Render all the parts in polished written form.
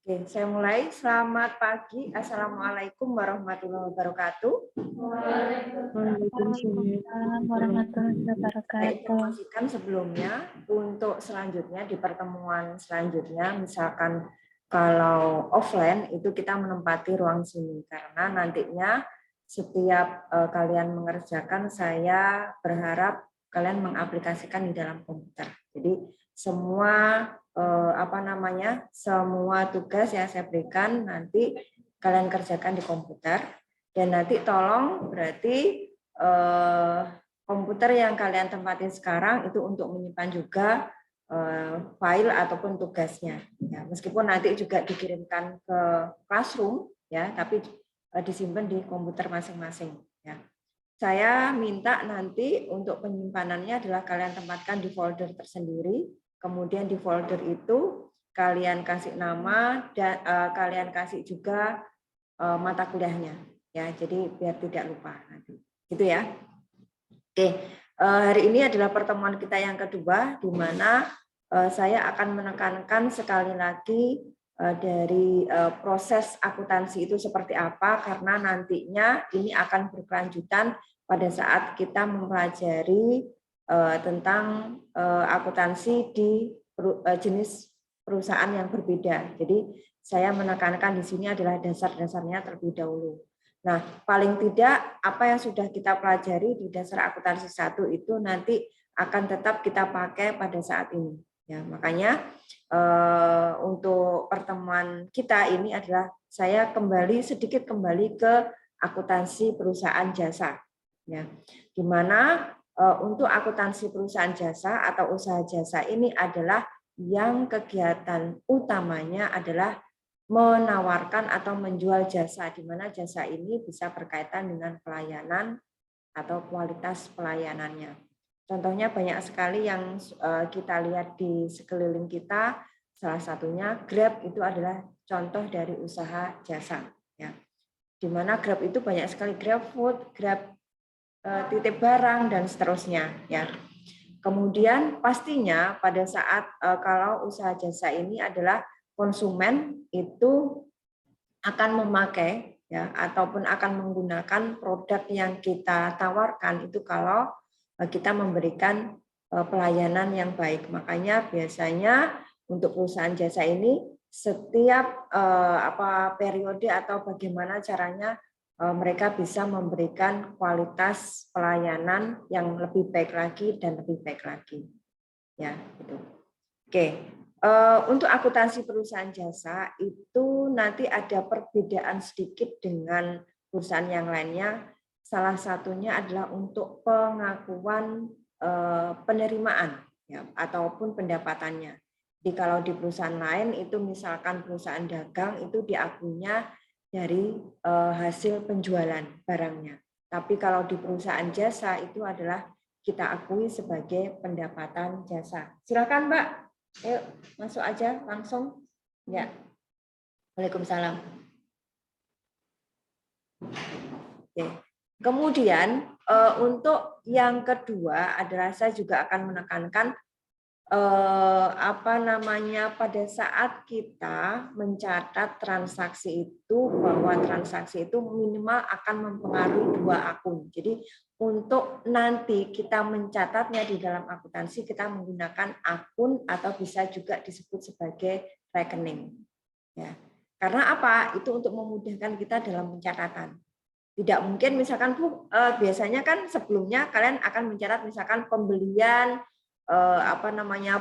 Oke, saya mulai. Selamat pagi. Assalamualaikum warahmatullahi wabarakatuh. Waalaikumsalam warahmatullahi Saya wabarakatuh. informasikan sebelumnya, untuk selanjutnya di pertemuan selanjutnya, misalkan kalau offline itu kita menempati ruang sini, karena nantinya setiap kalian mengerjakan, saya berharap kalian mengaplikasikan di dalam komputer. Jadi semua semua tugas yang saya berikan nanti kalian kerjakan di komputer, dan nanti tolong berarti komputer yang kalian tempatin sekarang itu untuk menyimpan juga file ataupun tugasnya. Ya, meskipun nanti juga dikirimkan ke classroom, ya, tapi disimpan di komputer masing-masing. Ya. Saya minta nanti untuk penyimpanannya adalah kalian tempatkan di folder tersendiri. Kemudian di folder itu kalian kasih nama dan kalian kasih juga mata kuliahnya. Ya, jadi biar tidak lupa nanti. Gitu ya. Oke, hari ini adalah pertemuan kita yang kedua, di mana saya akan menekankan sekali lagi dari proses akuntansi itu seperti apa, karena nantinya ini akan berkelanjutan pada saat kita mempelajari tentang akuntansi di jenis perusahaan yang berbeda. Jadi saya menekankan di sini adalah dasar-dasarnya terlebih dahulu. Nah, paling tidak apa yang sudah kita pelajari di dasar akuntansi 1 itu nanti akan tetap kita pakai pada saat ini. Ya, makanya untuk pertemuan kita ini adalah saya sedikit kembali ke akuntansi perusahaan jasa. Ya, di mana untuk akuntansi perusahaan jasa atau usaha jasa ini adalah yang kegiatan utamanya adalah menawarkan atau menjual jasa, di mana jasa ini bisa berkaitan dengan pelayanan atau kualitas pelayanannya. Contohnya banyak sekali yang kita lihat di sekeliling kita, salah satunya Grab itu adalah contoh dari usaha jasa. Ya. Di mana Grab itu banyak sekali, Grab Food, Grab titip barang, dan seterusnya. Ya. Kemudian pastinya pada saat kalau usaha jasa ini adalah konsumen itu akan memakai ya ataupun akan menggunakan produk yang kita tawarkan itu kalau kita memberikan pelayanan yang baik. Makanya biasanya untuk perusahaan jasa ini setiap periode atau bagaimana caranya mereka bisa memberikan kualitas pelayanan yang lebih baik lagi dan lebih baik lagi. Ya, gitu. Oke. Untuk akuntansi perusahaan jasa itu nanti ada perbedaan sedikit dengan perusahaan yang lainnya. Salah satunya adalah untuk pengakuan penerimaan ya, ataupun pendapatannya. Jadi kalau di perusahaan lain itu misalkan perusahaan dagang itu diakuinya dari hasil penjualan barangnya. Tapi kalau di perusahaan jasa itu adalah kita akui sebagai pendapatan jasa. Silakan Mbak. Ayo, masuk aja langsung. Ya. Waalaikumsalam. Oke. Kemudian untuk yang kedua adalah saya juga akan menekankan pada saat kita mencatat transaksi itu, bahwa transaksi itu minimal akan mempengaruhi 2 akun. Jadi untuk nanti kita mencatatnya di dalam akuntansi, kita menggunakan akun atau bisa juga disebut sebagai rekening. Ya. Karena apa? Itu untuk memudahkan kita dalam pencatatan. Tidak mungkin misalkan biasanya kan sebelumnya kalian akan mencatat misalkan pembelian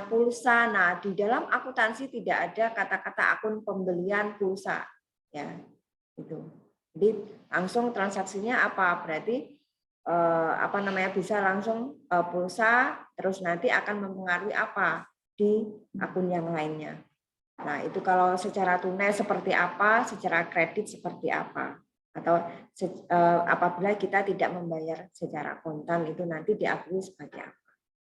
pulsa. Nah, di dalam akuntansi tidak ada kata-kata akun pembelian pulsa. Ya, itu. Jadi langsung transaksinya apa? Berarti bisa langsung pulsa, terus nanti akan mempengaruhi apa di akun yang lainnya. Nah, itu kalau secara tunai seperti apa, secara kredit seperti apa. Atau apabila kita tidak membayar secara kontan, itu nanti diakui sebagai apa.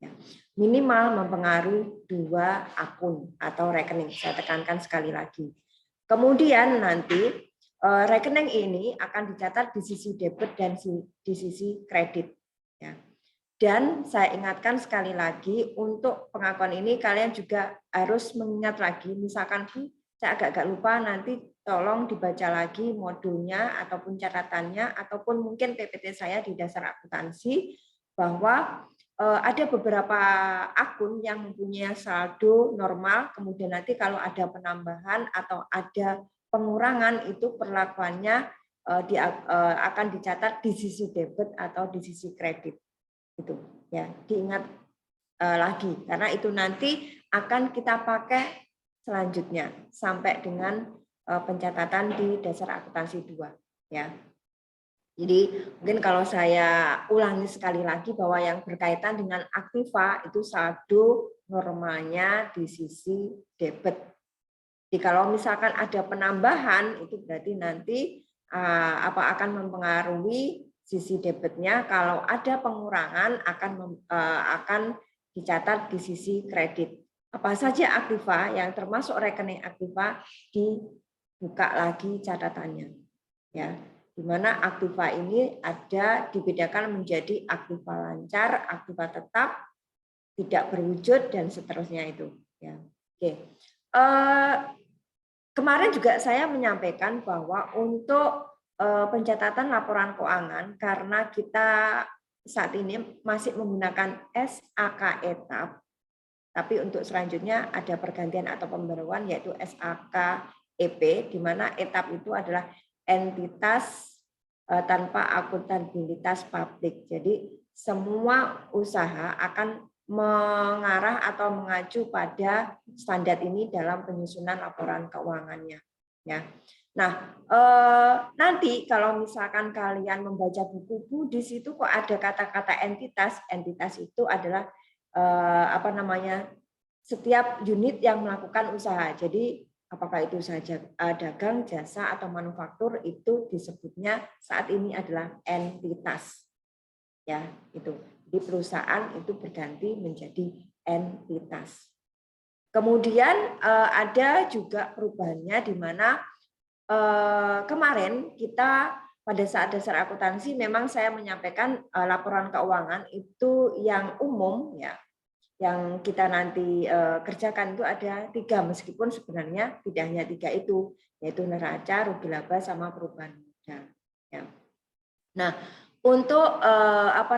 Ya. Minimal mempengaruhi 2 akun atau rekening. Saya tekankan sekali lagi. Kemudian nanti rekening ini akan dicatat di sisi debit dan di sisi kredit. Ya. Dan saya ingatkan sekali lagi, untuk pengakuan ini kalian juga harus mengingat lagi, misalkan saya agak-agak lupa, nanti tolong dibaca lagi modulnya ataupun catatannya ataupun mungkin PPT saya di dasar akuntansi bahwa ada beberapa akun yang mempunyai saldo normal, kemudian nanti kalau ada penambahan atau ada pengurangan itu perlakuannya akan dicatat di sisi debit atau di sisi kredit. Itu ya, diingat lagi karena itu nanti akan kita pakai selanjutnya sampai dengan pencatatan di dasar akuntansi 2 ya. Jadi mungkin kalau saya ulangi sekali lagi bahwa yang berkaitan dengan aktiva itu saldo normalnya di sisi debit. Jadi kalau misalkan ada penambahan itu berarti nanti akan mempengaruhi sisi debitnya. Kalau ada pengurangan akan dicatat di sisi kredit. Apa saja aktiva yang termasuk rekening aktiva dibuka lagi catatannya. Ya, di mana aktiva ini ada dibedakan menjadi aktiva lancar, aktiva tetap, tidak berwujud dan seterusnya itu. Ya, oke. Kemarin juga saya menyampaikan bahwa untuk pencatatan laporan keuangan karena kita saat ini masih menggunakan SAK etap, tapi untuk selanjutnya ada pergantian atau pembaruan yaitu SAK EP, di mana etap itu adalah entitas tanpa akuntabilitas publik. Jadi semua usaha akan mengarah atau mengacu pada standar ini dalam penyusunan laporan keuangannya. Ya. Nah, nanti kalau misalkan kalian membaca buku-buku di situ kok ada kata-kata entitas, entitas itu adalah setiap unit yang melakukan usaha. Jadi apakah itu saja dagang, jasa atau manufaktur itu disebutnya saat ini adalah entitas. Ya, itu. Di perusahaan itu berganti menjadi entitas. Kemudian ada juga perubahannya di mana kemarin kita pada saat dasar akuntansi memang saya menyampaikan laporan keuangan itu yang umum ya, yang kita nanti kerjakan itu ada 3 meskipun sebenarnya tidak hanya 3 itu, yaitu neraca, rugi laba sama perubahan modal. Ya. Nah, untuk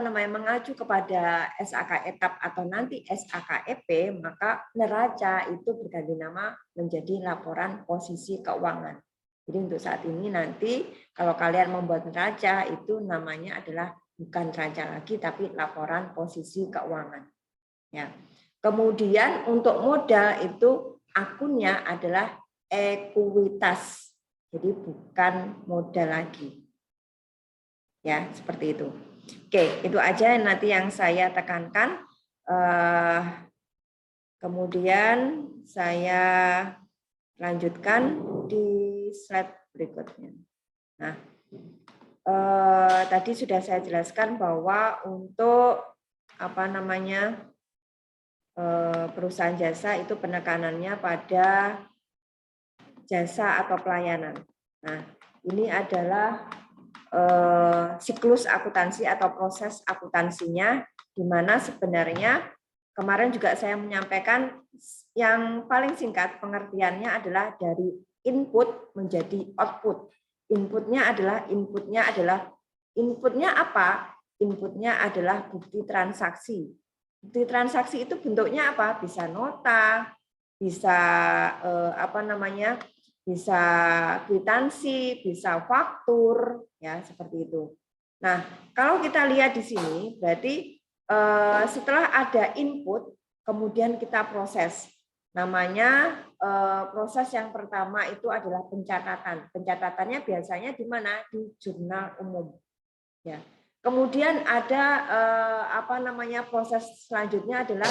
mengacu kepada SAK etap atau nanti SAK EP, maka neraca itu berganti nama menjadi laporan posisi keuangan. Jadi untuk saat ini nanti kalau kalian membuat neraca itu namanya adalah bukan neraca lagi tapi laporan posisi keuangan. Ya. Kemudian untuk modal itu akunnya adalah ekuitas. Jadi bukan modal lagi. Ya, seperti itu. Oke, itu aja nanti yang saya tekankan. Kemudian saya lanjutkan di slide berikutnya. Nah, tadi sudah saya jelaskan bahwa untuk perusahaan jasa itu penekanannya pada jasa atau pelayanan. Nah, ini adalah siklus akuntansi atau proses akuntansinya, di mana sebenarnya kemarin juga saya menyampaikan yang paling singkat pengertiannya adalah dari input menjadi output. Inputnya apa? Inputnya adalah bukti transaksi. Bukti transaksi itu bentuknya apa? Bisa nota, bisa bisa kwitansi, bisa faktur, ya seperti itu. Nah, kalau kita lihat di sini, berarti setelah ada input, kemudian kita proses. Namanya proses yang pertama itu adalah pencatatan. Pencatatannya biasanya di mana? Di jurnal umum. Ya. Kemudian ada proses selanjutnya adalah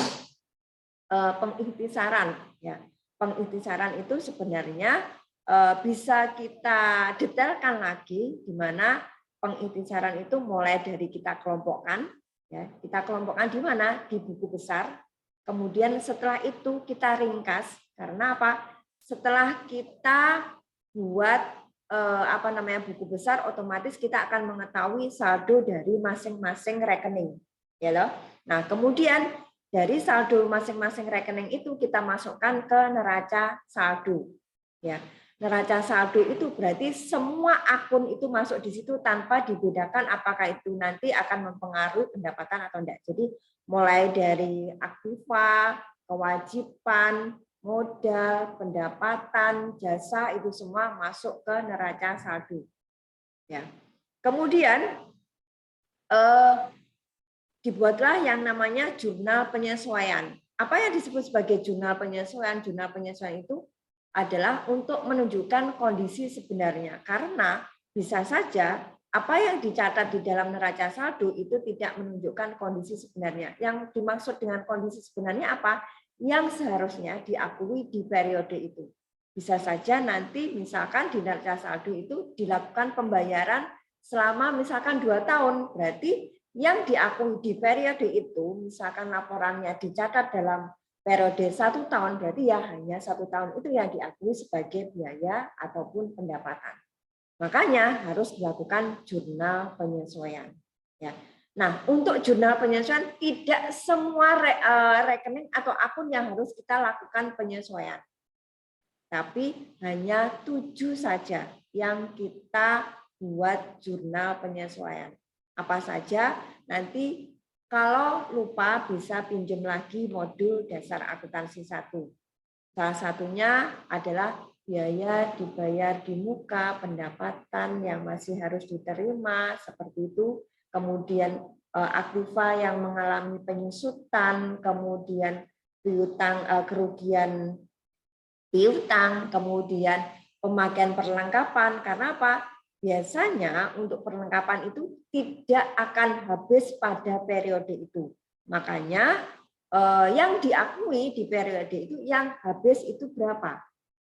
pengintisaran. Ya. Pengintisaran itu sebenarnya bisa kita detailkan lagi, di mana pengintisaran itu mulai dari kita kelompokkan, ya, kita kelompokkan di mana? Di buku besar. Kemudian setelah itu kita ringkas, karena apa? Setelah kita buat buku besar, otomatis kita akan mengetahui saldo dari masing-masing rekening, ya loh. Nah, kemudian dari saldo masing-masing rekening itu kita masukkan ke neraca saldo. Ya, neraca saldo itu berarti semua akun itu masuk di situ tanpa dibedakan apakah itu nanti akan mempengaruhi pendapatan atau enggak. Jadi mulai dari aktiva, kewajiban, modal, pendapatan, jasa itu semua masuk ke neraca saldo. Ya. Kemudian dibuatlah yang namanya jurnal penyesuaian. Apa yang disebut sebagai jurnal penyesuaian? Jurnal penyesuaian itu adalah untuk menunjukkan kondisi sebenarnya. Karena bisa saja apa yang dicatat di dalam neraca saldo itu tidak menunjukkan kondisi sebenarnya. Yang dimaksud dengan kondisi sebenarnya apa? Yang seharusnya diakui di periode itu. Bisa saja nanti misalkan di neraca saldo itu dilakukan pembayaran selama misalkan 2 tahun. Berarti yang diakui di periode itu, misalkan laporannya dicatat dalam periode 1 tahun, berarti ya hanya 1 tahun itu yang diakui sebagai biaya ataupun pendapatan. Makanya harus dilakukan jurnal penyesuaian. Ya. Nah, untuk jurnal penyesuaian tidak semua rekening atau akun yang harus kita lakukan penyesuaian. Tapi hanya 7 saja yang kita buat jurnal penyesuaian. Apa saja? Nanti kalau lupa bisa pinjam lagi modul dasar akuntansi 1. Salah satunya adalah biaya dibayar di muka, pendapatan yang masih harus diterima, seperti itu. Kemudian aktiva yang mengalami penyusutan, kemudian piutang kerugian piutang, kemudian pemakaian perlengkapan. Karena apa? Biasanya untuk perlengkapan itu tidak akan habis pada periode itu. Makanya yang diakui di periode itu yang habis itu berapa.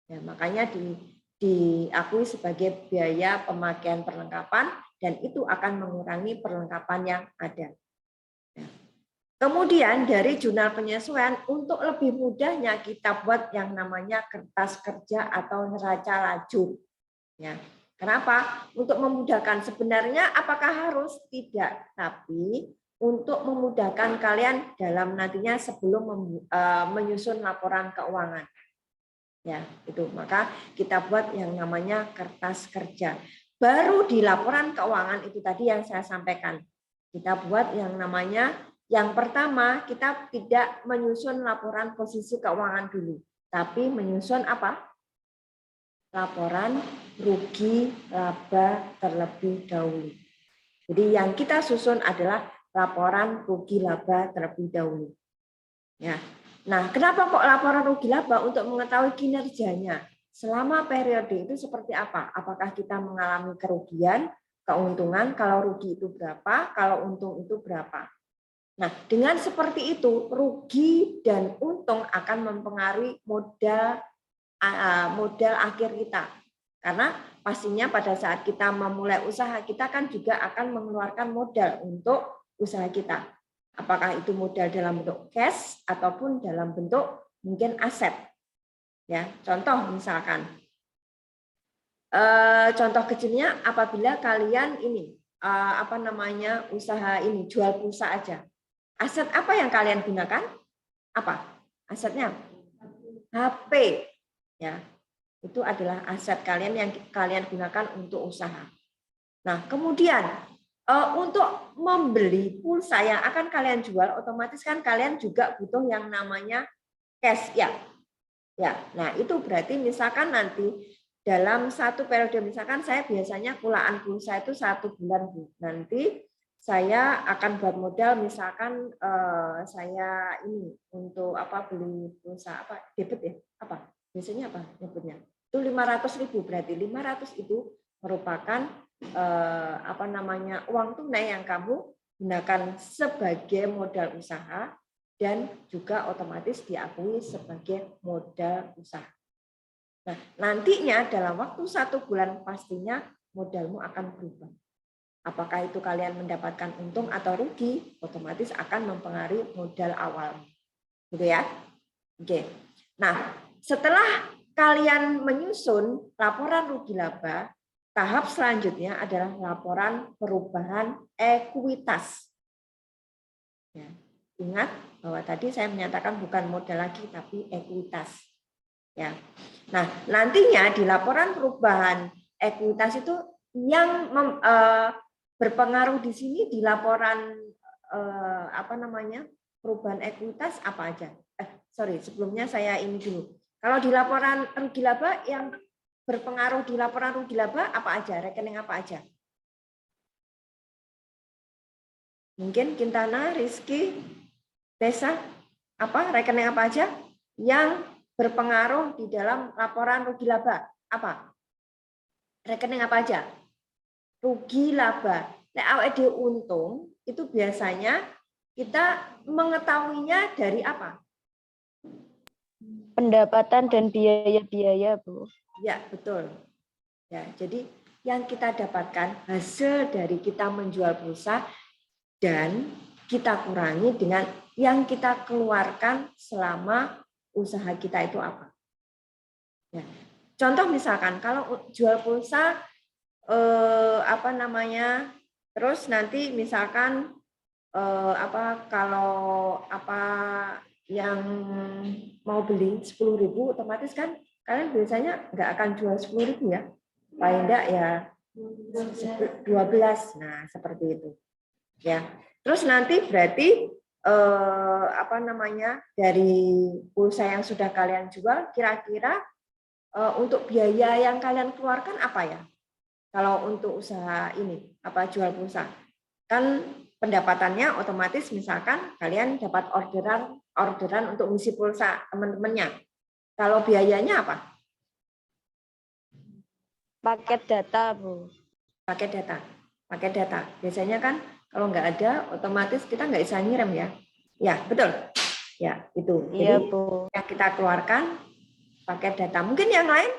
Ya, makanya diakui sebagai biaya pemakaian perlengkapan dan itu akan mengurangi perlengkapan yang ada. Kemudian dari jurnal penyesuaian untuk lebih mudahnya kita buat yang namanya kertas kerja atau neraca lajur. Ya. Kenapa? Untuk memudahkan. Sebenarnya apakah harus? Tidak. Tapi untuk memudahkan kalian dalam nantinya sebelum menyusun laporan keuangan. Ya, itu. Maka kita buat yang namanya kertas kerja. Baru di laporan keuangan itu tadi yang saya sampaikan. Kita buat yang namanya yang pertama, kita tidak menyusun laporan posisi keuangan dulu, tapi menyusun apa? Laporan rugi laba terlebih dahulu. Jadi yang kita susun adalah laporan rugi laba terlebih dahulu. Ya. Nah, kenapa kok laporan rugi laba? Untuk mengetahui kinerjanya. Selama periode itu seperti apa? Apakah kita mengalami kerugian, keuntungan, kalau rugi itu berapa, kalau untung itu berapa? Nah, dengan seperti itu, rugi dan untung akan mempengaruhi modal akhir kita. Karena pastinya pada saat kita memulai usaha, kita kan juga akan mengeluarkan modal untuk usaha kita. Apakah itu modal dalam bentuk cash ataupun dalam bentuk mungkin aset. Ya, contoh misalkan, contoh kecilnya apabila kalian ini usaha ini jual pulsa aja. Aset apa yang kalian gunakan? Apa? Asetnya HP. Ya. Itu adalah aset kalian yang kalian gunakan untuk usaha. Nah, kemudian untuk membeli pulsa yang akan kalian jual, otomatis kan kalian juga butuh yang namanya cash ya. Ya. Nah, itu berarti misalkan nanti dalam satu periode, misalkan saya biasanya kulaan pulsa itu 1 bulan, Bu. Nanti saya akan buat modal misalkan saya ini untuk beli pulsa debit ya biasanya nyebutnya itu 500.000, berarti 500 itu merupakan uang tunai yang kamu gunakan sebagai modal usaha dan juga otomatis diakui sebagai modal usaha. Nah, nantinya dalam waktu 1 bulan pastinya modalmu akan berubah. Apakah itu kalian mendapatkan untung atau rugi, otomatis akan mempengaruhi modal awal. Gitu ya. Oke. Nah, setelah kalian menyusun laporan rugi laba, tahap selanjutnya adalah laporan perubahan ekuitas. Ya. Ingat bahwa tadi saya menyatakan bukan modal lagi, tapi ekuitas. Ya. Nah, nantinya di laporan perubahan ekuitas itu yang berpengaruh di sini di laporan apa namanya perubahan ekuitas apa aja? Sorry, sebelumnya saya ini dulu. Kalau di laporan rugi laba yang berpengaruh di laporan rugi laba apa aja? Rekening apa aja? Mungkin Kintana, Rizky, Tessa, apa rekening apa aja yang berpengaruh di dalam laporan rugi laba? Apa? Rekening apa aja? Rugi laba. Nek awake dhewe untung itu biasanya kita mengetahuinya dari apa? Pendapatan dan biaya-biaya, Bu. Ya, betul. Ya, jadi yang kita dapatkan hasil dari kita menjual pulsa dan kita kurangi dengan yang kita keluarkan selama usaha kita itu apa. Ya. Contoh misalkan kalau jual pulsa apa namanya, terus nanti misalkan kalau apa yang mau beli 10.000 otomatis kan kalian biasanya nggak akan jual 10.000 ya, paling enggak ya 12. Nah seperti itu ya. Terus nanti berarti apa namanya dari pulsa yang sudah kalian jual kira-kira untuk biaya yang kalian keluarkan apa ya? Kalau untuk usaha ini apa jual pulsa kan pendapatannya otomatis misalkan kalian dapat orderan untuk ngisi pulsa teman-temannya. Kalau biayanya apa? Paket data, Bu. Pakai data. Pakai data. Biasanya kan kalau nggak ada otomatis kita nggak bisa ngirim ya. Ya, betul. Ya, itu. Iya, Jadi Bu. yang kita keluarkan pakai data. Mungkin yang lain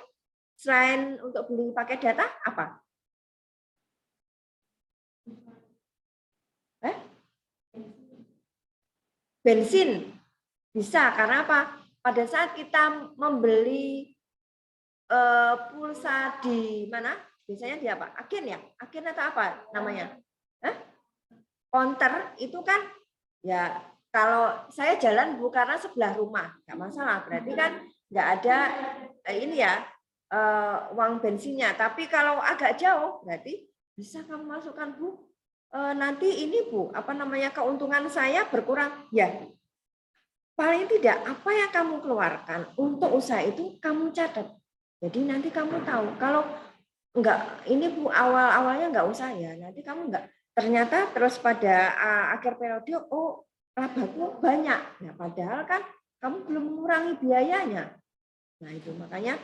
selain untuk beli pakai data apa? Bensin. Bisa, karena apa? Pada saat kita membeli pulsa di mana? Biasanya di apa? Agen ya? Agen atau apa namanya? Hah? Counter itu kan ya kalau saya jalan karena sebelah rumah, nggak masalah. Berarti kan nggak ada ini ya uang bensinnya. Tapi kalau agak jauh, berarti bisa kamu masukkan Bu. Nanti ini Bu, apa namanya keuntungan saya berkurang. Ya, paling tidak apa yang kamu keluarkan untuk usaha itu kamu catat. Jadi nanti kamu tahu kalau enggak ini Bu awal-awalnya enggak usah ya. Nanti kamu enggak ternyata terus pada akhir periode oh labaku banyak. Nah, padahal kan kamu belum mengurangi biayanya. Nah, itu makanya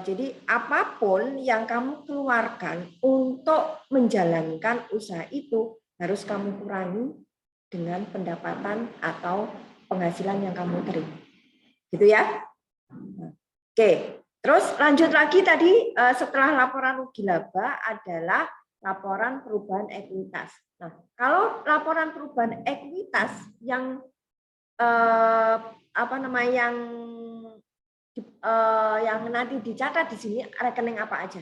jadi apapun yang kamu keluarkan untuk menjalankan usaha itu harus kamu kurangi dengan pendapatan atau penghasilan yang kamu terima. Gitu ya. Oke, terus lanjut lagi tadi setelah laporan rugi laba adalah laporan perubahan ekuitas. Nah, kalau laporan perubahan ekuitas yang apa namanya yang nanti dicatat di sini rekening apa aja?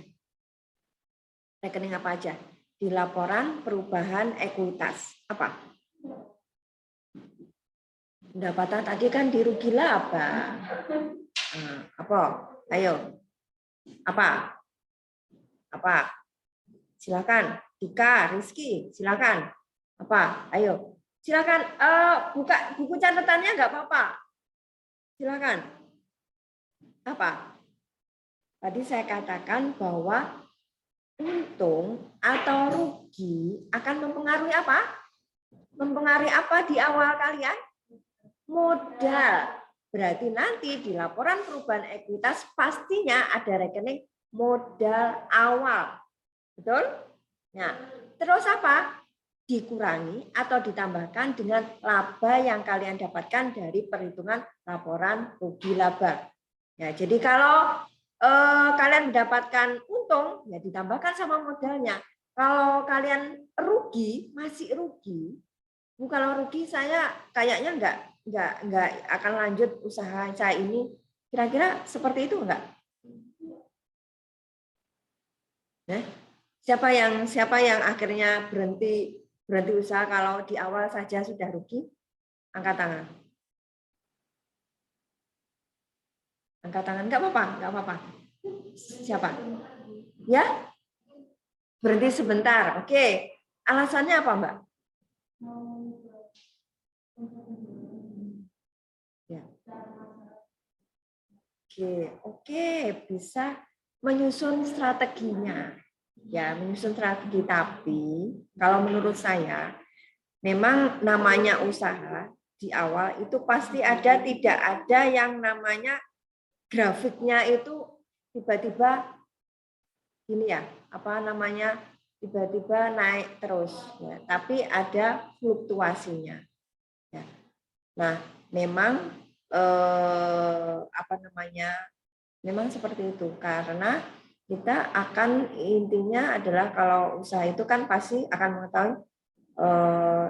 Rekening apa aja? Di laporan perubahan ekuitas. Apa? Pendapatan tadi kan di rugi laba. Nah, apa? Ayo. Apa? Apa? Silakan. Dika, Rizky, silakan. Apa? Ayo. Silakan buka buku catatannya nggak apa-apa. Silakan. Apa? Tadi saya katakan bahwa untung atau rugi akan mempengaruhi apa? Mempengaruhi apa di awal kalian? Modal. Berarti nanti di laporan perubahan ekuitas pastinya ada rekening modal awal. Betul? Nah, terus apa? Dikurangi atau ditambahkan dengan laba yang kalian dapatkan dari perhitungan laporan rugi laba. Ya, jadi kalau kalian mendapatkan untung, ya ditambahkan sama modalnya. Kalau kalian rugi, masih rugi. Kalau rugi saya kayaknya nggak akan lanjut usaha saya ini. Kira-kira seperti itu enggak? Nah, siapa yang akhirnya berhenti usaha kalau di awal saja sudah rugi? Angkat tangan. Angkat tangan, nggak apa-apa, nggak apa-apa. Siapa? Ya, berhenti sebentar. Oke, alasannya apa, Mbak? Ya. Oke, bisa menyusun strateginya. Ya, menyusun strategi, tapi kalau menurut saya memang namanya usaha di awal itu pasti ada, tidak ada yang namanya grafiknya itu tiba-tiba ini ya, apa namanya, tiba-tiba naik terus ya, tapi ada fluktuasinya ya. Nah, memang apa namanya, memang seperti itu karena kita akan, intinya adalah kalau usaha itu kan pasti akan mengetahui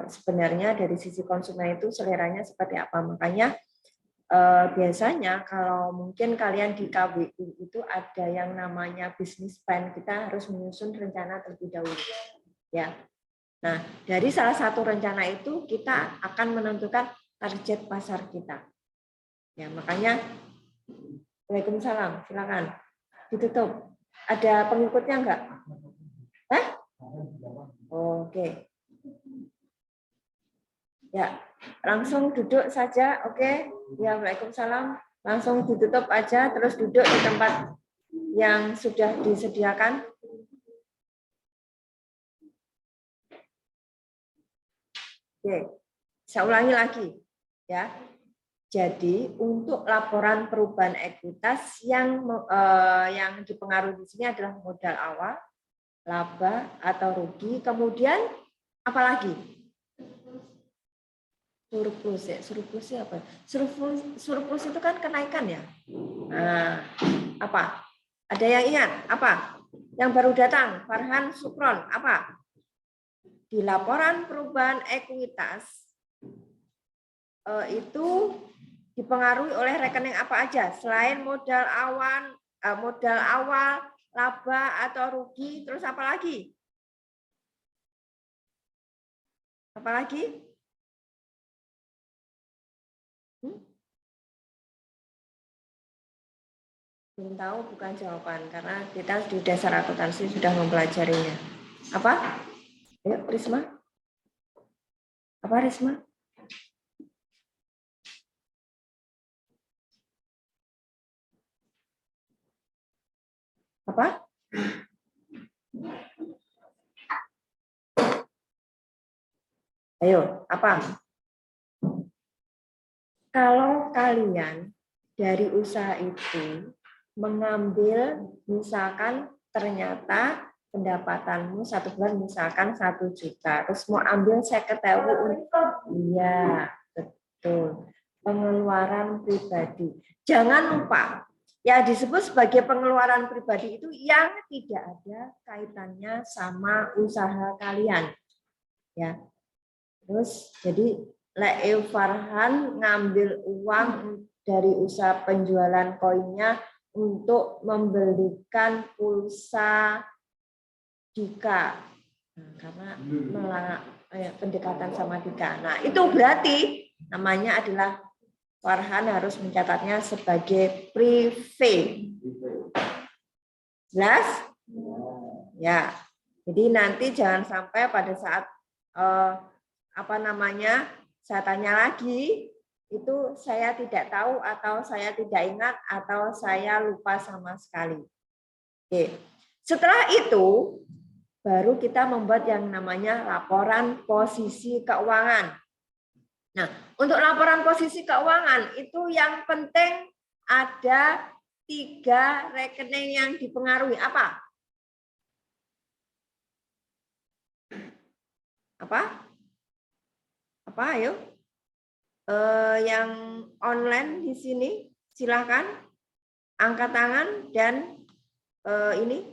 sebenarnya dari sisi konsumen itu seleranya seperti apa. Makanya biasanya kalau mungkin kalian di KWU itu ada yang namanya business plan, kita harus menyusun rencana terlebih dahulu ya. Nah, dari salah satu rencana itu kita akan menentukan target pasar kita ya. Makanya Waalaikumsalam, silakan ditutup. Ada pengikutnya enggak? Oke. Ya, langsung duduk saja, oke? Ya, Waalaikumsalam. Langsung ditutup aja, terus duduk di tempat yang sudah disediakan. Oke, saya ulangi lagi, ya. Jadi untuk laporan perubahan ekuitas yang dipengaruhi di sini adalah modal awal, laba atau rugi, kemudian apa lagi? Surplus ya, surplus apa? Surplus itu kan kenaikan ya. Nah, apa? Ada yang ingat? Apa? Yang baru datang, Farhan Sukron, apa? Di laporan perubahan ekuitas itu dipengaruhi oleh rekening apa aja selain modal awal, laba atau rugi, terus apa lagi? Apa lagi? Belum tahu, bukan jawaban karena kita di dasar akuntansi sudah mempelajarinya. Apa? Ayo, Risma. Apa, Risma? Apa? Ayo, apa? Kalau kalian dari usaha itu mengambil, misalkan ternyata pendapatanmu 1 bulan misalkan 1 juta, terus mau ambil 50.000 untuk, iya betul, pengeluaran pribadi. Jangan lupa, ya disebut sebagai pengeluaran pribadi itu yang tidak ada kaitannya sama usaha kalian, ya. Terus jadi Leo Farhan ngambil uang dari usaha penjualan koinnya untuk membelikan pulsa Dika, nah, karena pendekatan sama Dika. Nah itu berarti namanya adalah Farhan harus mencatatnya sebagai privé. Jelas? Ya. Jadi nanti jangan sampai pada saat saya tanya lagi, itu saya tidak tahu atau saya tidak ingat atau saya lupa sama sekali. Oke. Setelah itu baru kita membuat yang namanya laporan posisi keuangan. Nah, untuk laporan posisi keuangan itu yang penting ada 3 rekening yang dipengaruhi. Apa? Apa? Ayo. Yang online di sini silakan angkat tangan dan ini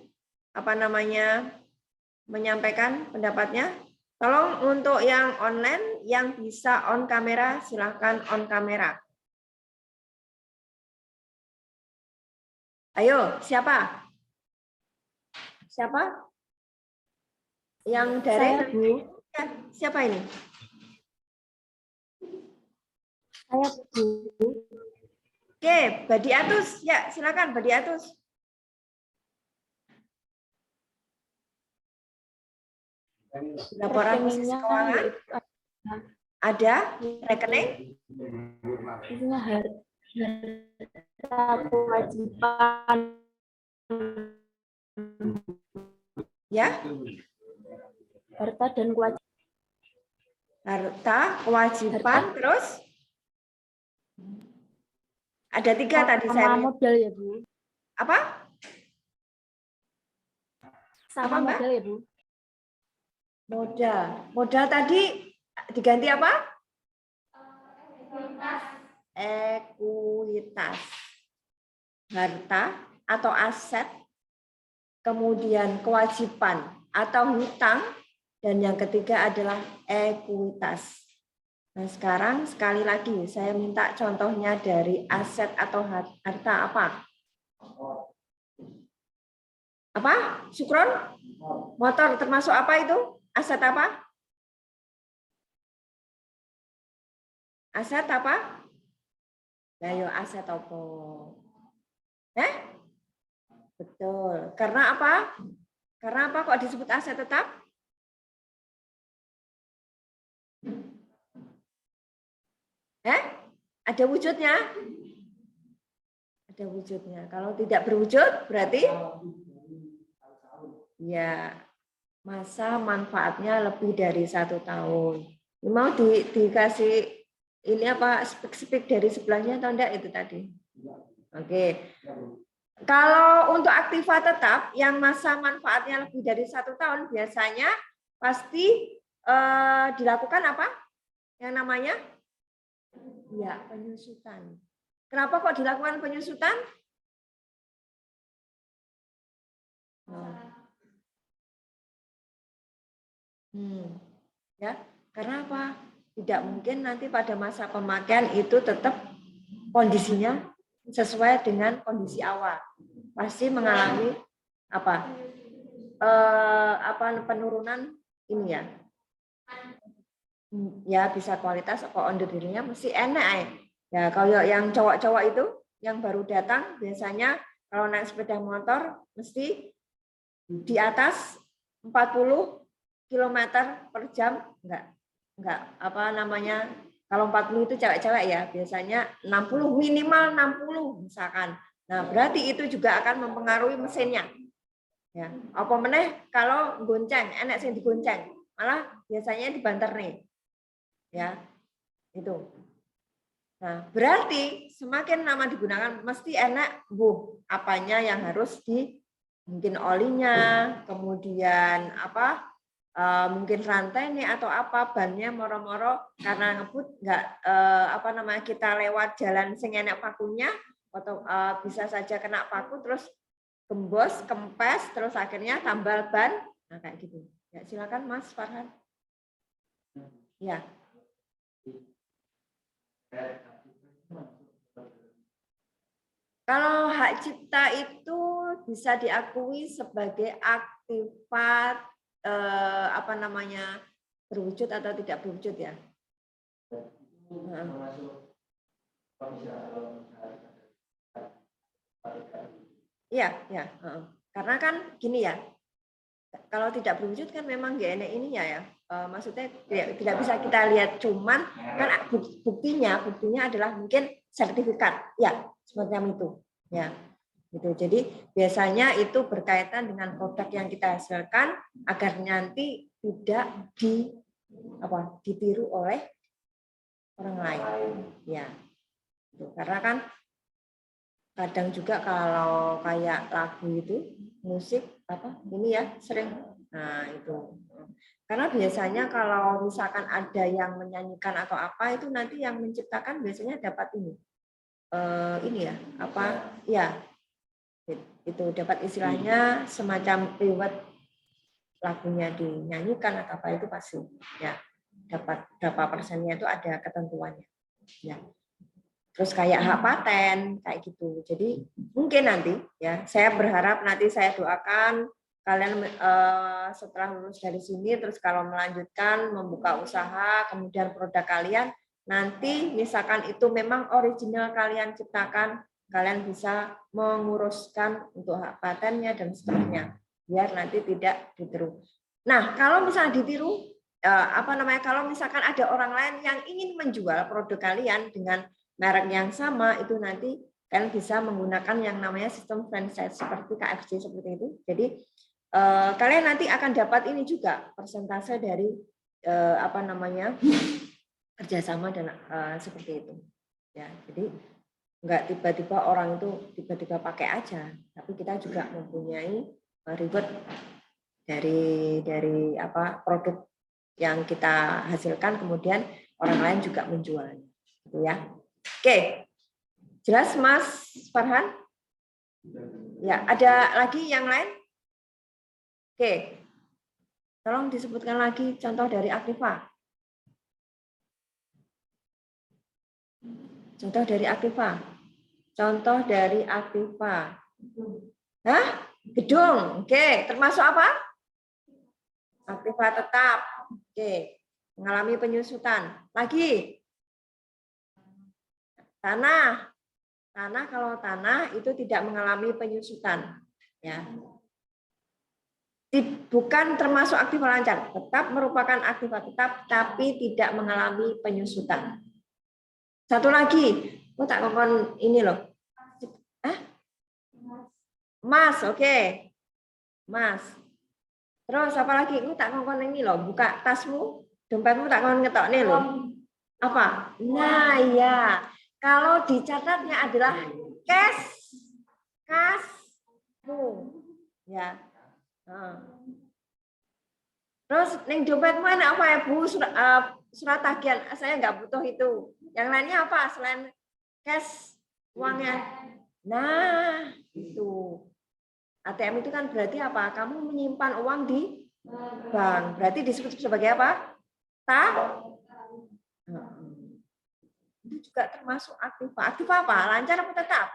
menyampaikan pendapatnya. Tolong untuk yang online yang bisa on kamera silakan on kamera. Ayo, siapa? Siapa? Yang dari Bu. Siapa ini? Saya Bu. Oke, Badiatus, ya silakan Badiatus. Laporan posisi keuangan ada rekening Isinya kewajiban ya, harta dan kewajiban. harta, kewajiban, terus ada 3 tadi saya Sama modal ya Bu. apa? Sama Apa, Mbak? modal ya Bu. Modal. Modal tadi diganti apa? Ekuitas. Harta atau aset, kemudian kewajiban atau hutang, dan yang ketiga adalah ekuitas. Nah, sekarang sekali lagi saya minta contohnya dari aset atau harta apa? Apa? Sukron? Motor termasuk apa itu? Aset apa? Aset apa? Ayo aset apa? Betul. Karena apa? Karena apa kok disebut aset tetap? Ada wujudnya? Ada wujudnya. Kalau tidak berwujud berarti ya masa manfaatnya lebih dari 1 tahun. Mau dikasih ini apa spek dari sebelahnya atau enggak itu tadi? Oke. Kalau untuk aktiva tetap yang masa manfaatnya lebih dari 1 tahun biasanya pasti dilakukan apa? Yang namanya ya penyusutan. Kenapa kok dilakukan penyusutan? Ya, karena apa? Tidak mungkin nanti pada masa pemakaian itu tetap kondisinya sesuai dengan kondisi awal. Pasti mengalami apa? Penurunan ini ya. Ya bisa kualitas apa on the dirinya mesti enak. Ya kalau yang cowok-cowok itu yang baru datang biasanya kalau naik sepeda motor mesti di atas 40 km per jam enggak apa namanya, kalau 40 itu cewek-cewek ya biasanya 60 minimal 60 misalkan. Nah berarti itu juga akan mempengaruhi mesinnya ya. Apa meneh kalau gonceng enak sih digonceng malah biasanya dibanter nih ya itu. Nah berarti semakin lama digunakan mesti enak apanya yang harus di mungkin olinya, kemudian apa mungkin rantainya atau apa bannya moro-moro karena ngebut nggak apa namanya kita lewat jalan sing enak pakunya atau bisa saja kena paku terus gembos, kempes terus akhirnya tambal ban. Nah kayak gitu. Ya silakan Mas Farhan. Ya. Kalau hak cipta itu bisa diakui sebagai aktifat apa namanya berwujud atau tidak berwujud ya. Iya, ya. Karena kan gini ya, kalau tidak berwujud kan memang nggak enak ini ya. Maksudnya tidak bisa kita lihat, cuman kan buktinya adalah mungkin sertifikat, ya semacam itu, ya. Gitu. Jadi biasanya itu berkaitan dengan produk yang kita hasilkan agar nanti tidak ditiru oleh orang lain, ya. Karena kan kadang juga kalau kayak lagu itu musik ini ya sering itu karena biasanya kalau misalkan ada yang menyanyikan atau apa itu nanti yang menciptakan biasanya dapat ini ya itu dapat istilahnya semacam reward lagunya dinyanyikan atau apa itu pasti ya dapat berapa persennya itu ada ketentuannya ya. Terus kayak hak paten kayak gitu. Jadi mungkin nanti ya saya berharap nanti saya doakan kalian setelah lulus dari sini terus kalau melanjutkan membuka usaha kemudian produk kalian nanti misalkan itu memang original kalian ciptakan, kalian bisa menguruskan untuk hak patennya dan seterusnya, biar nanti tidak ditiru. Nah, kalau misalnya ditiru, kalau misalkan ada orang lain yang ingin menjual produk kalian dengan merek yang sama, itu nanti kalian bisa menggunakan yang namanya sistem franchise seperti KFC seperti itu. Jadi kalian nanti akan dapat ini juga persentase dari kerjasama dan seperti itu. Ya, jadi nggak tiba-tiba orang itu tiba-tiba pakai aja, tapi kita juga mempunyai reward dari produk yang kita hasilkan, kemudian orang lain juga menjualnya, gitu ya. Oke, jelas Mas Farhan? Ya, ada lagi yang lain? Oke, tolong disebutkan lagi contoh dari Aktiva. Contoh dari Aktiva. Contoh dari Aktiva. Hah? Gedung. Oke, termasuk apa? Aktiva tetap. Oke, mengalami penyusutan. Lagi. Tanah. Tanah, kalau tanah itu tidak mengalami penyusutan. Ya. Bukan termasuk Aktiva lancar, tetap merupakan Aktiva tetap, tapi tidak mengalami penyusutan. Satu lagi, tak ngomong ini loh. Mas, oke. Mas. Terus apa lagi? Tak ngomong ini loh, buka tasmu, dompetmu tak ngomong ngetok nih loh. Apa? Nah, iya. Kalau dicatatnya adalah kasmu. Ya. Terus neng dompetmu enak apa ya Bu? Surat tagihan. Saya nggak butuh itu. Yang lainnya apa selain cash uangnya? Nah, itu. ATM itu kan berarti apa? Kamu menyimpan uang di bank. Berarti disebut sebagai apa? Itu juga termasuk Aktiva. Aktiva apa? Lancar apa tetap?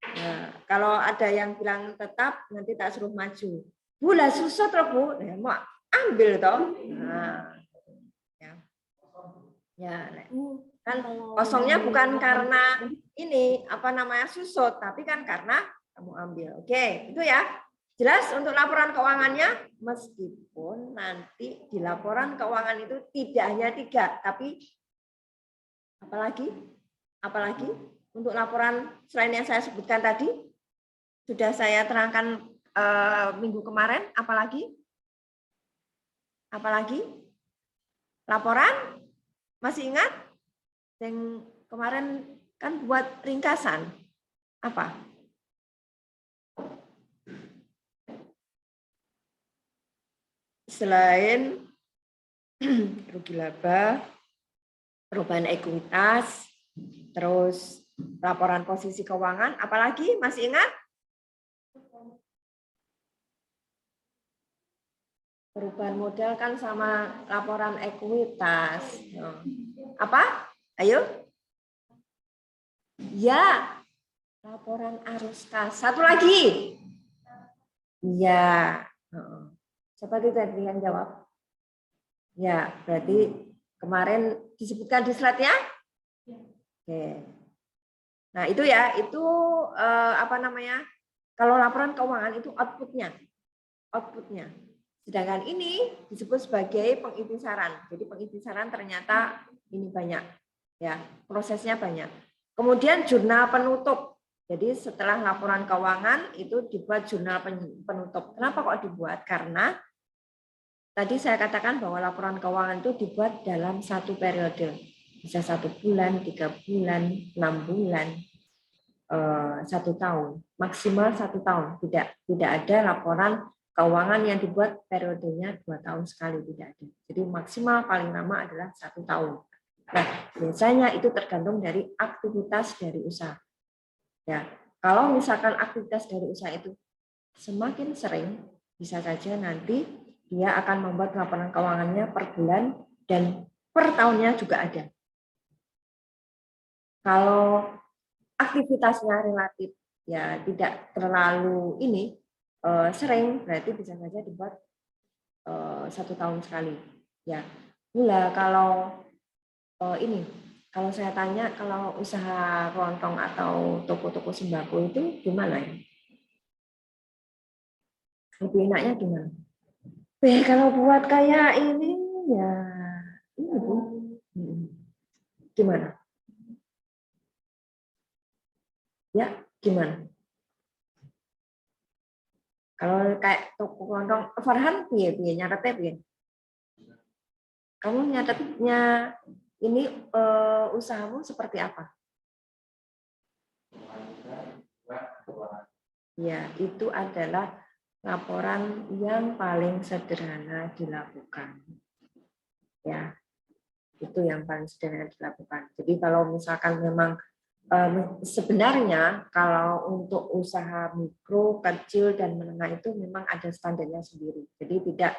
Nah, kalau ada yang bilang tetap, nanti tak suruh maju. Bu lah susah terus Bu. Nah, mau ambil toh. Nah, ya. Kan kosongnya bukan karena ini susut, tapi kan karena kamu ambil. Oke, itu ya. Jelas untuk laporan keuangannya, meskipun nanti di laporan keuangan itu tidak hanya 3, tapi apalagi untuk laporan selain yang saya sebutkan tadi, sudah saya terangkan minggu kemarin, apalagi laporan, masih ingat? Yang kemarin kan buat ringkasan, apa? Selain rugi laba, perubahan ekuitas, terus laporan posisi keuangan, apalagi masih ingat? Perubahan modal kan sama laporan ekuitas. Apa? Ayo. Ya, laporan arus kas. Satu lagi. Ya. Siapa itu tadi yang jawab? Ya, berarti kemarin disebutkan di slide-nya? Oke. Nah, itu ya, itu kalau laporan keuangan itu outputnya. Sedangkan ini disebut sebagai pengintisaran. Jadi pengintisaran ternyata ini banyak, ya, prosesnya banyak. Kemudian jurnal penutup. Jadi setelah laporan keuangan itu dibuat jurnal penutup. Kenapa kok dibuat? Karena tadi saya katakan bahwa laporan keuangan itu dibuat dalam satu periode. Bisa 1 bulan, 3 bulan, 6 bulan, 1 tahun. Maksimal 1 tahun. Tidak ada laporan keuangan yang dibuat periodenya 2 tahun sekali, tidak ada. Jadi maksimal paling lama adalah 1 tahun. Nah, biasanya itu tergantung dari aktivitas dari usaha. Ya, kalau misalkan aktivitas dari usaha itu semakin sering, bisa saja nanti dia akan membuat laporan keuangannya per bulan dan per tahunnya juga ada. Kalau aktivitasnya relatif ya tidak terlalu sering, berarti bisa saja dibuat 1 tahun sekali. Ya, kalau ini, kalau saya tanya, kalau usaha kelontong atau toko-toko sembako itu gimana ya? Lebih enaknya gimana? Kalau buat kayak ini ya, ini Bu. Gimana? Ya, gimana? Kalau kayak toko kelontong, Farhan piye nyatetnya piye? Kamu nyatetnya ini usahamu seperti apa? Ya, itu adalah laporan yang paling sederhana dilakukan. Ya, itu yang paling sederhana dilakukan. Jadi kalau misalkan memang sebenarnya kalau untuk usaha mikro, kecil dan menengah itu memang ada standarnya sendiri. Jadi tidak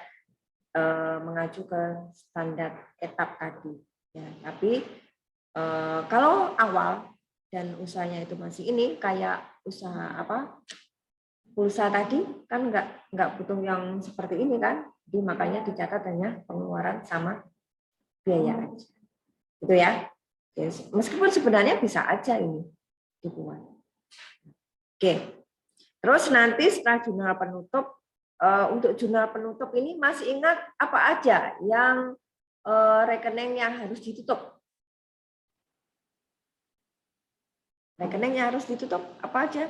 mengacu ke standar etap tadi. Ya, tapi kalau awal dan usahanya itu masih ini kayak usaha apa pulsa tadi kan nggak butuh yang seperti ini kan, jadi makanya dicatat hanya pengeluaran sama biaya aja, gitu ya. Yes. Meskipun sebenarnya bisa aja ini dibuat. Oke, terus nanti setelah jurnal penutup, untuk jurnal penutup ini masih ingat apa aja yang rekening yang harus ditutup? Rekening yang harus ditutup apa aja?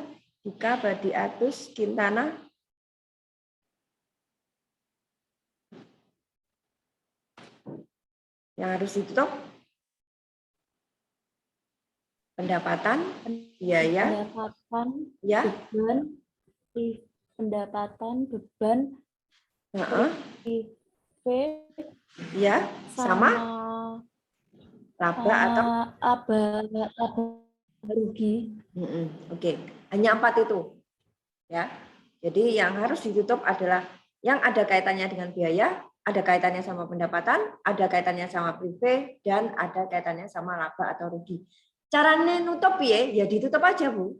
Dika, Badi, Atus, Kintana. Yang harus ditutup? Pendapatan, biaya, pendapatan, ya, beban, pendapatan, beban, PIV, ya, sama laba atau laba rugi. Oke, hanya 4 itu, ya. Jadi yang harus ditutup adalah yang ada kaitannya dengan biaya, ada kaitannya sama pendapatan, ada kaitannya sama prive, dan ada kaitannya sama laba atau rugi. Caranya nutup ya ditutup aja Bu.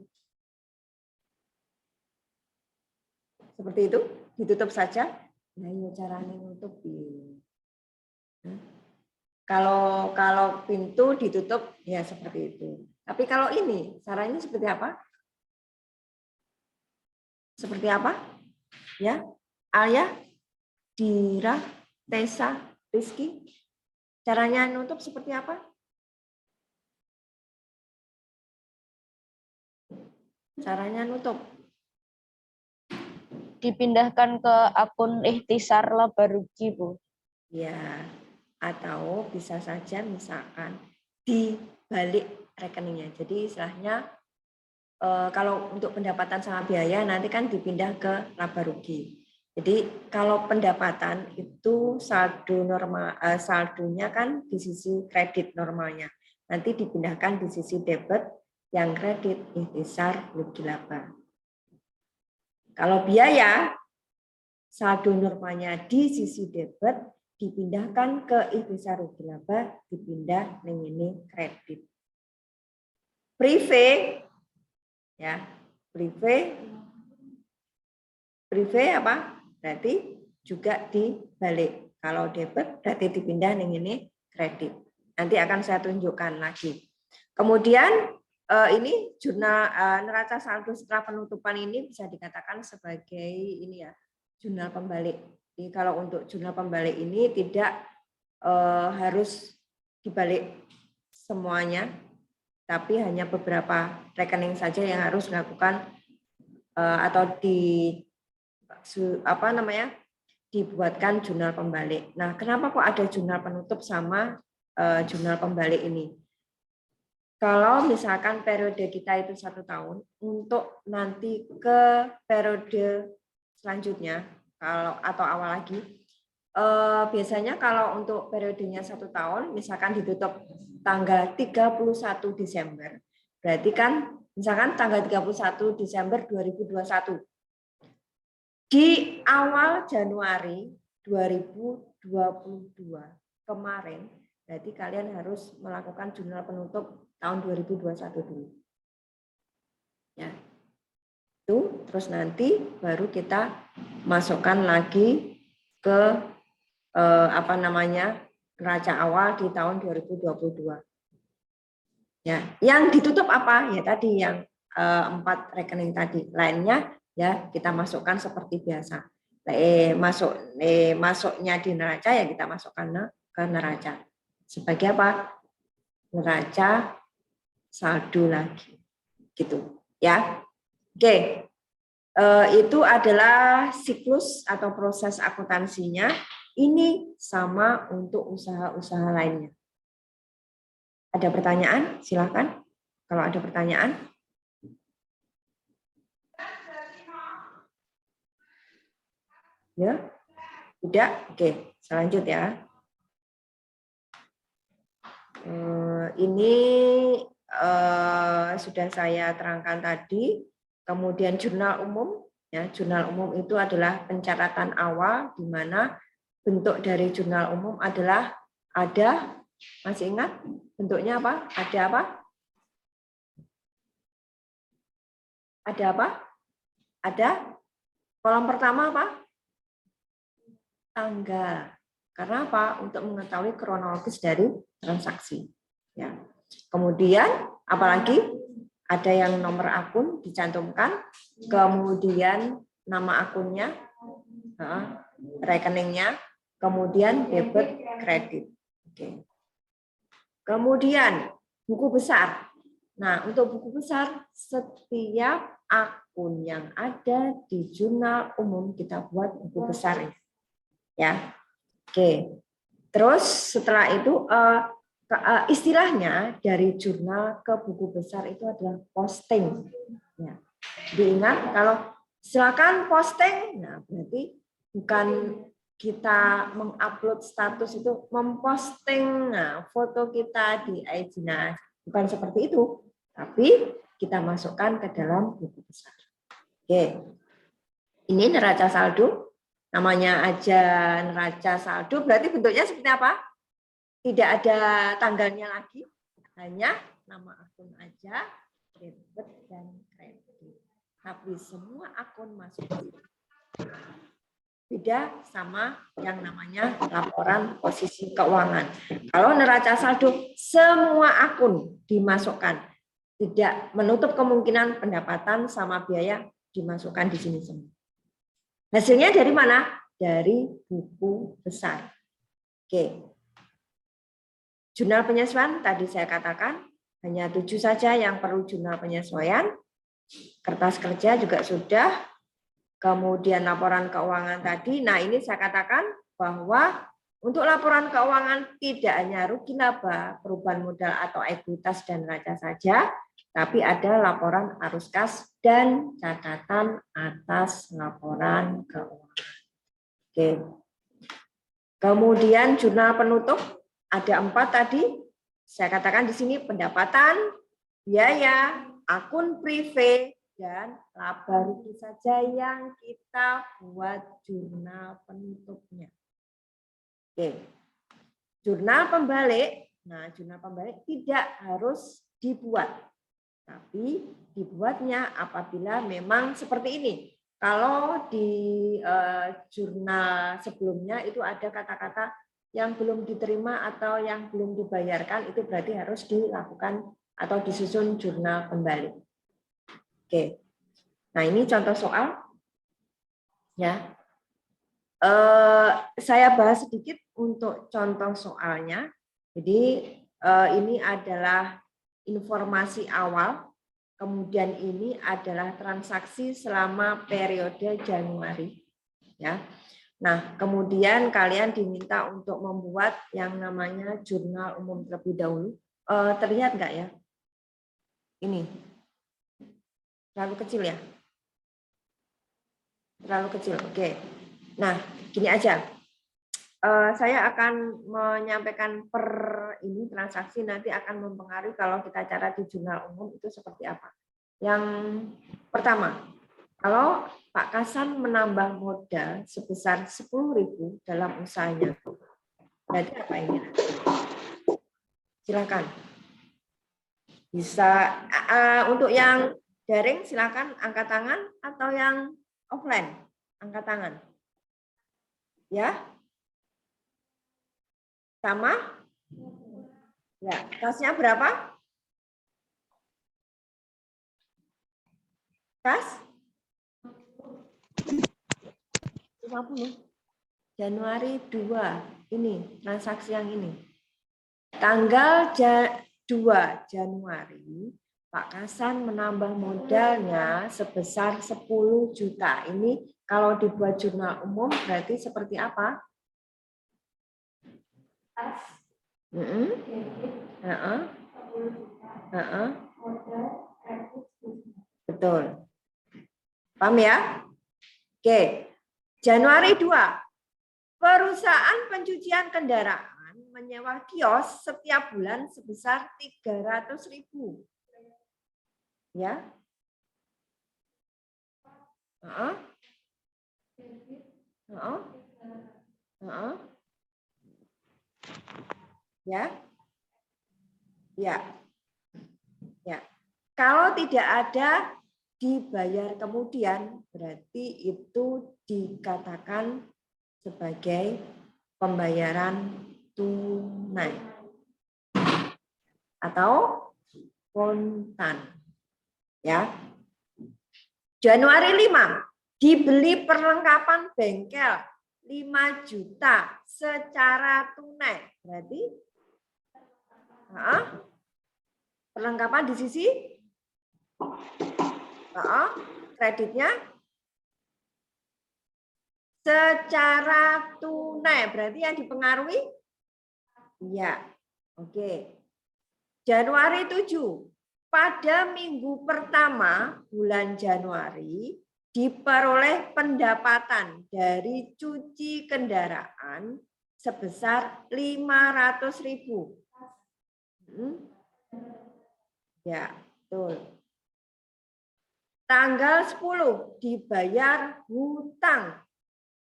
Seperti itu, ditutup saja. Nah, ya caranya nutup ya. Kalau pintu ditutup ya seperti itu. Tapi kalau ini caranya seperti apa? Seperti apa? Ya, Alia, Dira, Tessa, Rizky. Caranya nutup seperti apa? Caranya nutup. Dipindahkan ke akun ikhtisar laba rugi, Bu. Ya, atau bisa saja misalkan di balik rekeningnya. Jadi istilahnya kalau untuk pendapatan sama biaya nanti kan dipindah ke laba rugi. Jadi kalau pendapatan itu saldo normal, saldonya kan di sisi kredit normalnya. Nanti dipindahkan di sisi debit yang kredit ikhtisar rugi laba. Kalau biaya saldo normalnya di sisi debit dipindahkan ke ikhtisar rugi laba, dipindah ning ini kredit. Prive ya, prive apa? Berarti juga dibalik. Kalau debit berarti dipindah ning ini kredit. Nanti akan saya tunjukkan lagi. Kemudian ini jurnal neraca saldo setelah penutupan ini bisa dikatakan sebagai ini ya, jurnal pembalik. Jadi kalau untuk jurnal pembalik ini tidak harus dibalik semuanya, tapi hanya beberapa rekening saja yang harus dilakukan atau dibuatkan jurnal pembalik. Nah, kenapa kok ada jurnal penutup sama jurnal pembalik ini? Kalau misalkan periode kita itu 1 tahun, untuk nanti ke periode selanjutnya, atau awal lagi, biasanya kalau untuk periodenya 1 tahun, misalkan ditutup tanggal 31 Desember, berarti kan misalkan tanggal 31 Desember 2021. Di awal Januari 2022 kemarin, berarti kalian harus melakukan jurnal penutup tahun 2021 dulu. Ya. Itu terus nanti baru kita masukkan lagi ke neraca awal di tahun 2022. Ya, yang ditutup apa? Ya tadi yang 4 rekening tadi. Lainnya ya kita masukkan seperti biasa. Masuknya di neraca ya kita masukkan ke neraca. Sebagai apa? Neraca saldo lagi. Gitu, ya. Oke. Itu adalah siklus atau proses akuntansinya. Ini sama untuk usaha-usaha lainnya. Ada pertanyaan? Silakan. Kalau ada pertanyaan. Ya, tidak. Oke, selanjut ya. Ini sudah saya terangkan tadi. Kemudian jurnal umum. Ya, jurnal umum itu adalah pencatatan awal di mana bentuk dari jurnal umum adalah ada, masih ingat bentuknya apa? Ada apa? Ada apa? Ada kolom pertama apa? Tanggal. Karena apa? Untuk mengetahui kronologis dari transaksi. Ya. Kemudian apalagi ada yang nomor akun dicantumkan, kemudian nama akunnya, rekeningnya, kemudian debit kredit. Oke. Kemudian buku besar. Nah, untuk buku besar, setiap akun yang ada di jurnal umum kita buat buku besar. Ya, oke. Terus setelah itu istilahnya dari jurnal ke buku besar itu adalah posting. Ya. Diingat kalau silakan posting, nah berarti bukan kita mengupload status itu memposting foto kita di IG. Nah, bukan seperti itu, tapi kita masukkan ke dalam buku besar. Oke. Ini neraca saldo, namanya aja neraca saldo, berarti bentuknya seperti apa? Tidak ada tanggalnya lagi, hanya nama akun aja, debit dan kredit. Tapi semua akun masuk. Beda sama yang namanya laporan posisi keuangan. Kalau neraca saldo, semua akun dimasukkan. Tidak menutup kemungkinan pendapatan sama biaya dimasukkan di sini semua. Hasilnya dari mana? Dari buku besar. Oke. Jurnal penyesuaian tadi saya katakan hanya 7 saja yang perlu jurnal penyesuaian. Kertas kerja juga sudah. Kemudian laporan keuangan tadi. Nah, ini saya katakan bahwa untuk laporan keuangan tidak hanya rugi laba, perubahan modal atau ekuitas dan neraca saja, tapi ada laporan arus kas dan catatan atas laporan keuangan. Oke. Kemudian jurnal penutup ada 4 tadi. Saya katakan di sini pendapatan, biaya, akun prive, dan laba rugi saja yang kita buat jurnal penutupnya. Oke. Jurnal pembalik. Nah, jurnal pembalik tidak harus dibuat. Tapi dibuatnya apabila memang seperti ini. Kalau di jurnal sebelumnya itu ada kata-kata yang belum diterima atau yang belum dibayarkan, itu berarti harus dilakukan atau disusun jurnal kembali. Oke. Nah, ini contoh soal. Ya. Saya bahas sedikit untuk contoh soalnya. Jadi ini adalah informasi awal. Kemudian ini adalah transaksi selama periode Januari. Ya. Nah, kemudian kalian diminta untuk membuat yang namanya jurnal umum terlebih dahulu. Terlihat nggak ya? Ini. Terlalu kecil ya? Terlalu kecil, oke. Nah, gini aja. Saya akan menyampaikan per ini transaksi nanti akan mempengaruhi kalau kita cara di jurnal umum itu seperti apa. Yang pertama, kalau Pak Kasan menambah modal sebesar 10.000 dalam usahanya, berarti apa ini? Silakan. Bisa untuk yang daring silakan angkat tangan atau yang offline angkat tangan. Ya. Sama? Ya, kasnya berapa? Kas? 50. Januari 2. Ini transaksi yang ini. Tanggal 2 Januari, Pak Kasan menambah modalnya sebesar 10 juta. Ini kalau dibuat jurnal umum berarti seperti apa? Betul. Paham ya? Oke. Januari 2. Perusahaan pencucian kendaraan menyewa kios setiap bulan sebesar 300.000. Ya. Ya. Ya. Ya. Kalau tidak ada dibayar kemudian, berarti itu dikatakan sebagai pembayaran tunai atau kontan. Ya. Januari 5, dibeli perlengkapan bengkel 5 juta secara tunai. Berarti perlengkapan di sisi kreditnya secara tunai. Berarti yang dipengaruhi? Iya. Oke. Januari 7. Pada minggu pertama bulan Januari diperoleh pendapatan dari cuci kendaraan sebesar 500.000. Ya, betul. Tanggal 10 dibayar hutang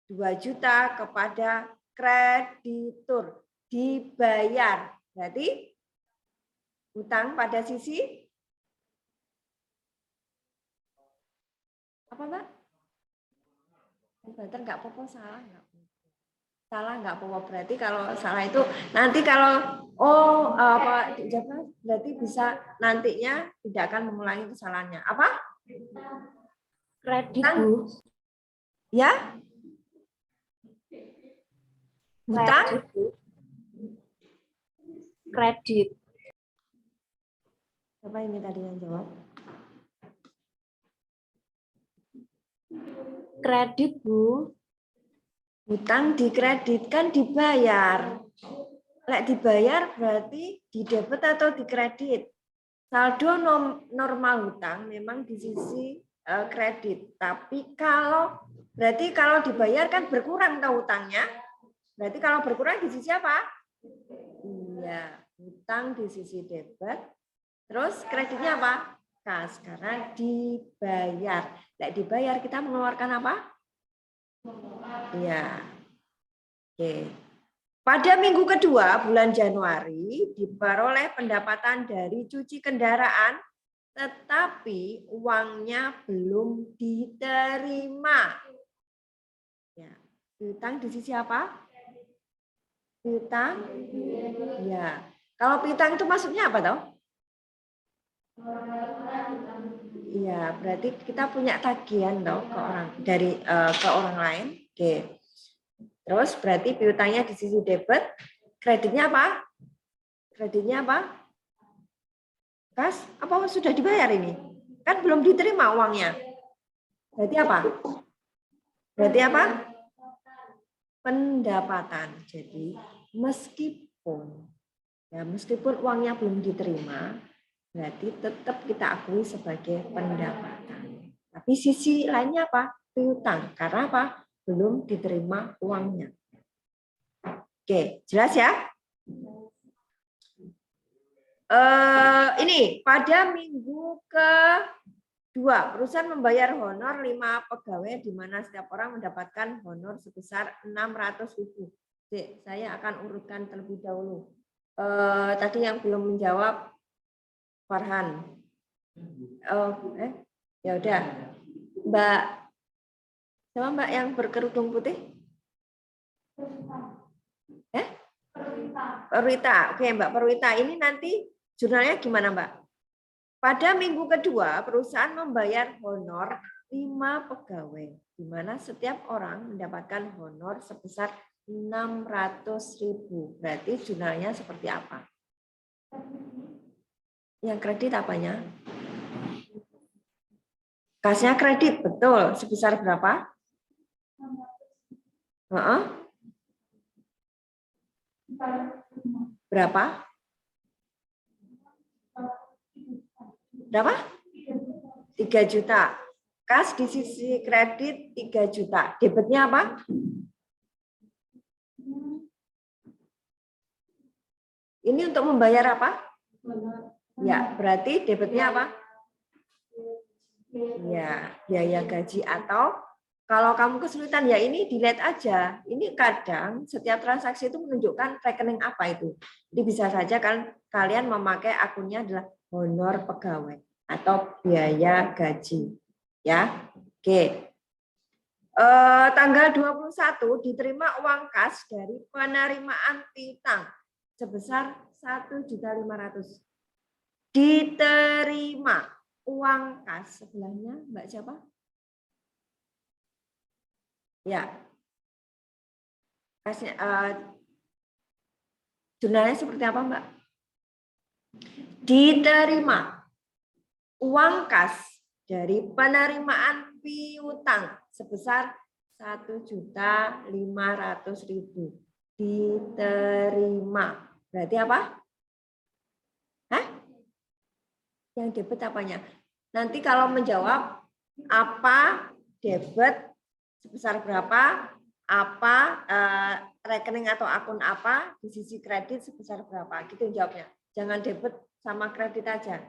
2 juta kepada kreditur. Dibayar. Berarti hutang pada sisi apa, Mbak? Banter nggak apa-apa, salah nggak? Salah nggak apa-apa. Berarti kalau salah itu nanti kalau berarti bisa nantinya tidak akan mengulangi kesalahannya. Apa? Kredit, Bu. Ya? Hutang? Kredit. Siapa ini tadi yang jawab? Kredit, Bu. Hutang dikreditkan dibayar. Lek dibayar berarti di debit atau di kredit. Saldo normal hutang memang di sisi kredit. Tapi berarti kalau dibayar kan berkurang tahu hutangnya. Berarti kalau berkurang di sisi apa? Iya, hutang di sisi debit. Terus kreditnya apa? Kas, karena dibayar. Lek dibayar kita mengeluarkan apa? Iya. Oke. Pada minggu kedua bulan Januari diperoleh pendapatan dari cuci kendaraan, tetapi uangnya belum diterima. Ya, piutang di sisi apa? Piutang? Ya. Kalau piutang itu maksudnya apa toh? Iya, berarti kita punya tagihan toh ke orang lain. Oke. Terus berarti piutangnya di sisi debit, kreditnya apa? Kreditnya apa? Kas, apa sudah dibayar ini? Kan belum diterima uangnya. Berarti apa? Berarti apa? Pendapatan. Jadi meskipun uangnya belum diterima, berarti tetap kita akui sebagai pendapatan. Tapi sisi lainnya apa? Piutang. Karena apa? Belum diterima uangnya. Oke, jelas ya? Ini pada minggu kedua, perusahaan membayar honor 5 pegawai di mana setiap orang mendapatkan honor sebesar 600.000. Saya akan urutkan terlebih dahulu. Tadi yang belum menjawab Farhan. Ya udah, Mbak. Sama Mbak yang berkerudung putih? Perwita. Oke, Mbak Perwita. Ini nanti jurnalnya gimana, Mbak? Pada minggu kedua, perusahaan membayar honor 5 pegawai, di mana setiap orang mendapatkan honor sebesar 600.000. Berarti jurnalnya seperti apa? Yang kredit apanya? Kasnya kredit, betul. Sebesar berapa? Berapa? Berapa? 3 juta. Kas di sisi kredit 3 juta. Debitnya apa? Ini untuk membayar apa? Ya, berarti debitnya apa? Ya, biaya gaji, atau kalau kamu kesulitan ya ini dilihat aja. Ini kadang setiap transaksi itu menunjukkan rekening apa itu. Jadi bisa saja kan kalian memakai akunnya adalah honor pegawai atau biaya gaji. Ya. Oke. Tanggal 21 diterima uang kas dari penerimaan piutang sebesar 1.500.000. Diterima uang kas, sebelahnya Mbak siapa? Ya. Kasnya, jurnalnya seperti apa, Mbak? Diterima uang kas dari penerimaan piutang sebesar 1.500.000. Diterima. Berarti apa? Hah? Yang debit apanya? Nanti kalau menjawab apa debit sebesar berapa, apa rekening atau akun apa di sisi kredit sebesar berapa, gitu jawabnya. Jangan debit sama kredit aja.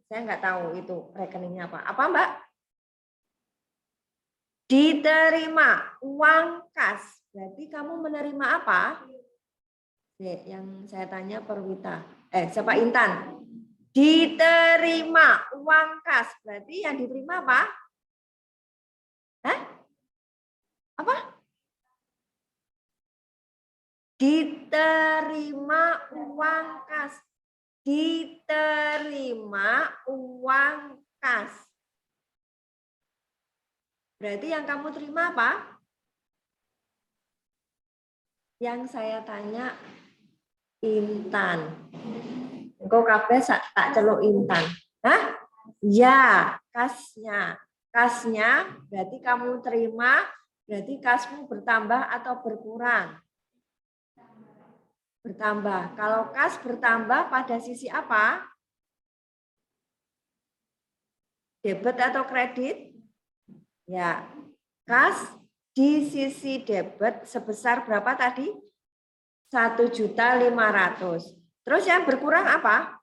Saya nggak tahu itu rekeningnya apa. Apa, Mbak? Diterima uang kas. Berarti kamu menerima apa? Yang saya tanya Perwita. Siapa? Intan. Diterima uang kas. Berarti yang diterima apa? Hah? Apa? Diterima uang kas. Diterima uang kas. Berarti yang kamu terima apa? Yang saya tanya Intan. Engkau kabeh tak celuk Intan. Hah? Ya, kasnya. Kasnya berarti kamu terima, berarti kasmu bertambah atau berkurang? Bertambah. Kalau kas bertambah pada sisi apa? Debit atau kredit? Ya, kas di sisi debit sebesar berapa tadi? 1.500.000. Terus yang berkurang apa?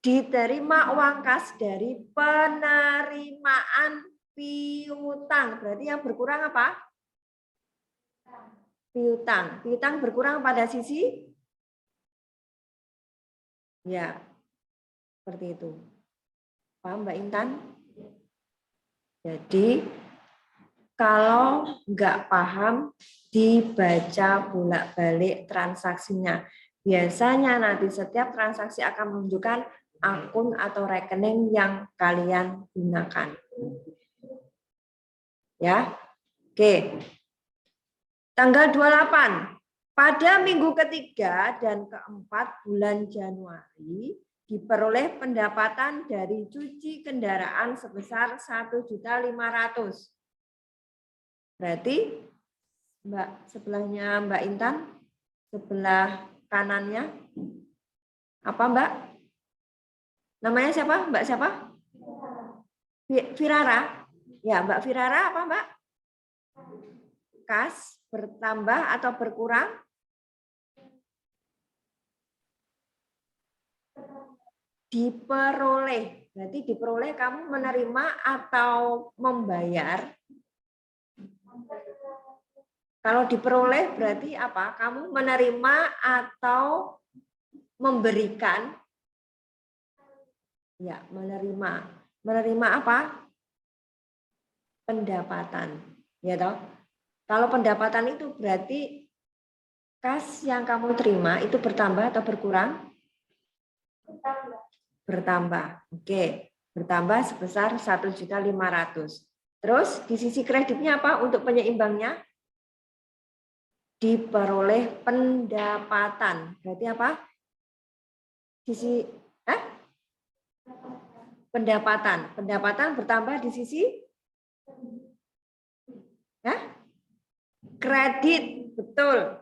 Diterima uang kas dari penerimaan piutang. Berarti yang berkurang apa? Piutang. Piutang berkurang pada sisi? Ya, seperti itu. Paham Mbak Intan? Jadi, kalau nggak paham, dibaca bolak-balik transaksinya. Biasanya nanti setiap transaksi akan menunjukkan akun atau rekening yang kalian gunakan. Ya. Oke. Tanggal 28. Pada minggu ketiga dan keempat bulan Januari diperoleh pendapatan dari cuci kendaraan sebesar 1.500.000. Berarti Mbak sebelahnya Mbak Intan, sebelah kanannya apa Mbak? Namanya siapa? Mbak siapa? Firara. Ya, Mbak Firara apa Mbak? Kas bertambah atau berkurang? Diperoleh. Berarti diperoleh kamu menerima atau membayar? Kalau diperoleh berarti apa? Kamu menerima atau memberikan? Ya, menerima. Menerima apa? Pendapatan. Ya toh? Kalau pendapatan itu berarti Kas yang kamu terima itu bertambah atau berkurang? Bertambah. Oke, bertambah sebesar 1.500.000. Terus di sisi kreditnya apa untuk penyeimbangnya? Diperoleh pendapatan. Berarti apa? Sisi pendapatan. Pendapatan bertambah di sisi kredit. Betul.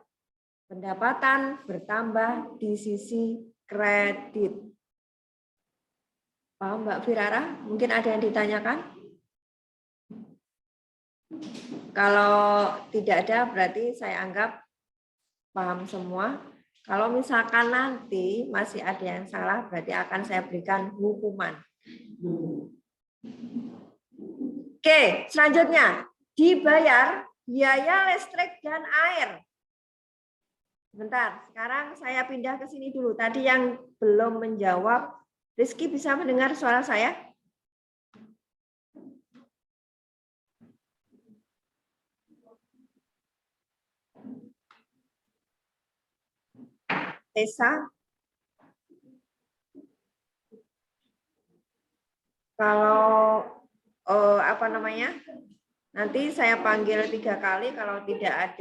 Pendapatan bertambah di sisi kredit. Paham Mbak Firara? Mungkin ada yang ditanyakan? Kalau tidak ada berarti saya anggap paham semua. Kalau misalkan nanti masih ada yang salah berarti akan saya berikan hukuman. Oke, selanjutnya dibayar biaya listrik dan air. Bentar, sekarang saya pindah ke sini dulu. Tadi yang belum menjawab, Rizky bisa mendengar suara saya? Tessa? Kalau apa namanya? Nanti saya panggil 3 kali, kalau tidak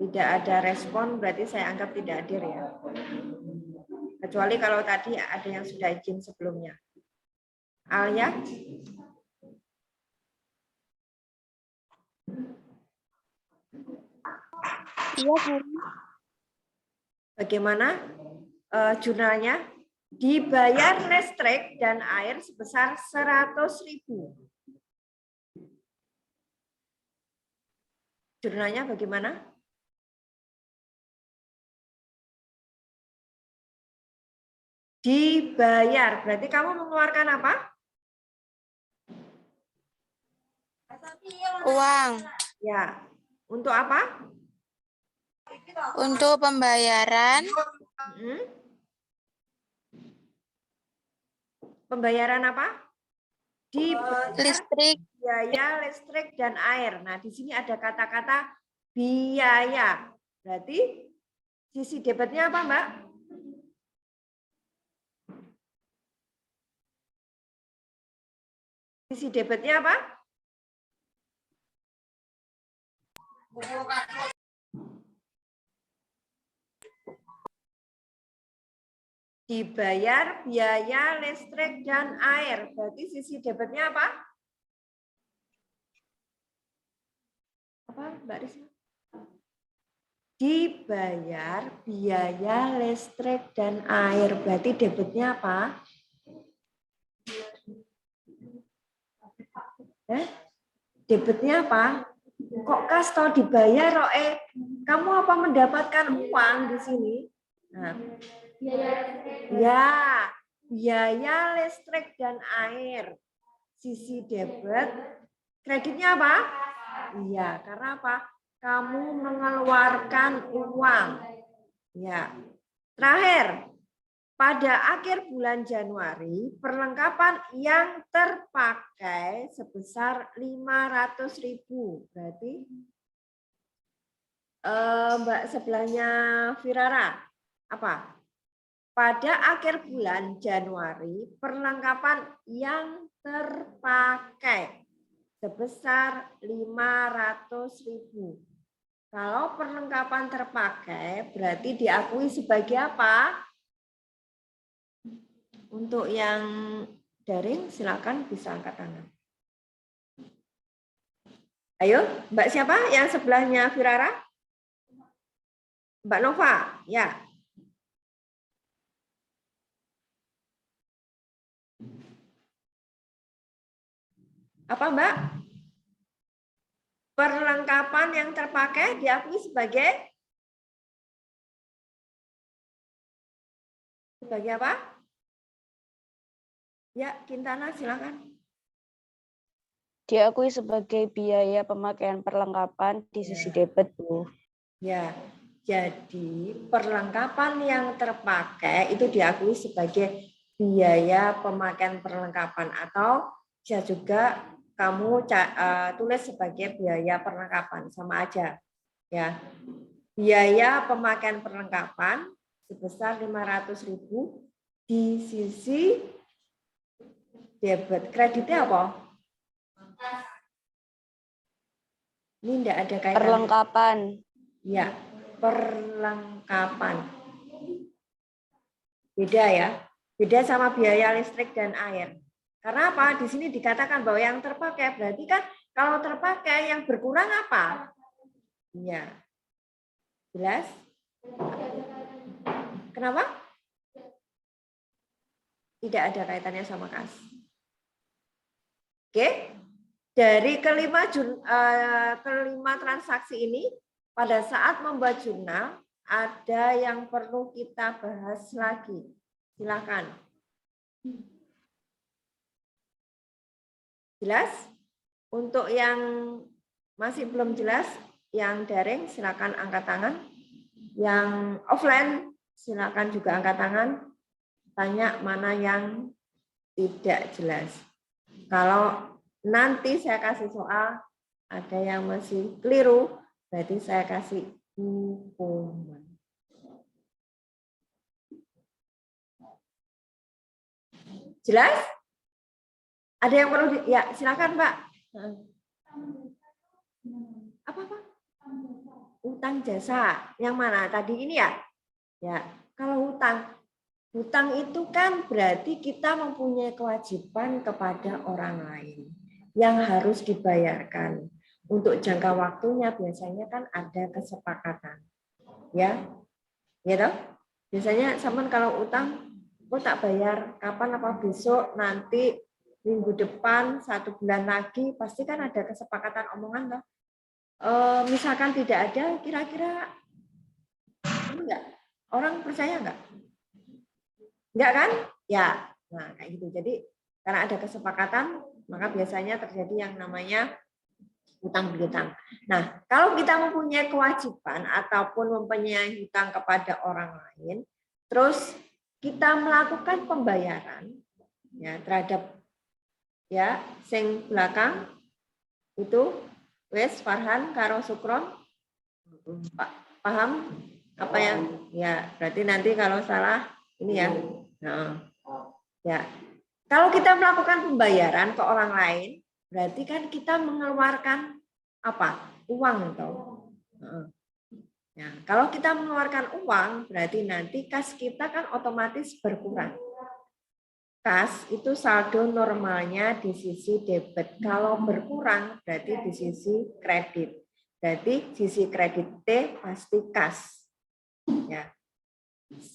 ada respon berarti saya anggap tidak hadir ya. Kecuali kalau tadi ada yang sudah izin sebelumnya. Alia? Iya, Bu. Bagaimana jurnalnya? Dibayar listrik dan air sebesar 100.000. Jurnalnya bagaimana? Dibayar. Berarti kamu mengeluarkan apa? Uang. Ya. Untuk apa? Untuk pembayaran. Pembayaran apa? Listrik. Biaya listrik dan air. Nah, di sini ada kata-kata biaya. Berarti sisi debitnya apa, Mbak? Sisi debitnya apa? Dibayar biaya listrik dan air. Berarti sisi debitnya apa? Apa, Mbak Risma? Dibayar biaya listrik dan air. Berarti debitnya apa? Debitnya apa? Kok kas tau dibayar, Roe? Kamu apa mendapatkan uang di sini? Nah, ya, biaya listrik dan air. Sisi debit, kreditnya apa? Iya, karena apa? Kamu mengeluarkan uang. Ya. Terakhir, pada akhir bulan Januari, perlengkapan yang terpakai sebesar 500.000. Berarti Mbak sebelahnya Firara, apa? Pada akhir bulan Januari, perlengkapan yang terpakai sebesar 500.000. Kalau perlengkapan terpakai, berarti diakui sebagai apa? Untuk yang daring, silakan bisa angkat tangan. Ayo, Mbak siapa? Yang sebelahnya Firara? Mbak Nova, ya. Apa, Mbak? Perlengkapan yang terpakai diakui sebagai apa? Ya, Kintana silakan. Diakui sebagai biaya pemakaian perlengkapan di sisi debit, Bu. Ya, jadi perlengkapan yang terpakai itu diakui sebagai biaya pemakaian perlengkapan, atau bisa juga kamu tulis sebagai biaya perlengkapan, sama aja. Ya, biaya pemakaian perlengkapan sebesar 500.000 di sisi debit. Kreditnya apa? Ini tidak ada kaitan. Perlengkapan. Ya, perlengkapan. Beda ya. Beda sama biaya listrik dan air. Karena apa? Di sini dikatakan bahwa yang terpakai, berarti kan kalau terpakai yang berkurang apa? Iya. Jelas? Kenapa? Tidak ada kaitannya sama kas. Oke. Dari kelima transaksi ini, pada saat membuat jurnal, ada yang perlu kita bahas lagi. Silakan. Jelas? Untuk yang masih belum jelas, yang daring silakan angkat tangan. Yang offline silakan juga angkat tangan. Tanya mana yang tidak jelas. Kalau nanti saya kasih soal, ada yang masih keliru, berarti saya kasih hukuman. Jelas? Ada yang perlu ya silakan Pak. Apa? Utang jasa. Yang mana? Tadi ini ya? Ya, kalau hutang itu kan berarti kita mempunyai kewajiban kepada orang lain yang harus dibayarkan. Untuk jangka waktunya biasanya kan ada kesepakatan. Ya. Ya toh? Biasanya sama kalau utang, tak bayar kapan apa besok, nanti minggu depan, 1 bulan lagi, pasti kan ada kesepakatan omongan loh. Misalkan tidak ada, kira-kira enggak? Orang percaya enggak? Enggak kan? Ya, nah kayak gitu. Jadi karena ada kesepakatan, maka biasanya terjadi yang namanya hutang piutang. Nah, kalau kita mempunyai kewajiban ataupun mempunyai hutang kepada orang lain, terus kita melakukan pembayaran ya terhadap ya sing belakang itu wes Farhan karo Sukron paham apa yang ya berarti nanti kalau salah ini ya. Nah, ya. Kalau kita melakukan pembayaran ke orang lain, berarti kan kita mengeluarkan apa? Uang toh. Nah, kalau kita mengeluarkan uang, berarti nanti kas kita kan otomatis berkurang. Kas itu saldo normalnya di sisi debit. Kalau berkurang berarti di sisi kredit. Berarti sisi kredit T pasti kas. Ya.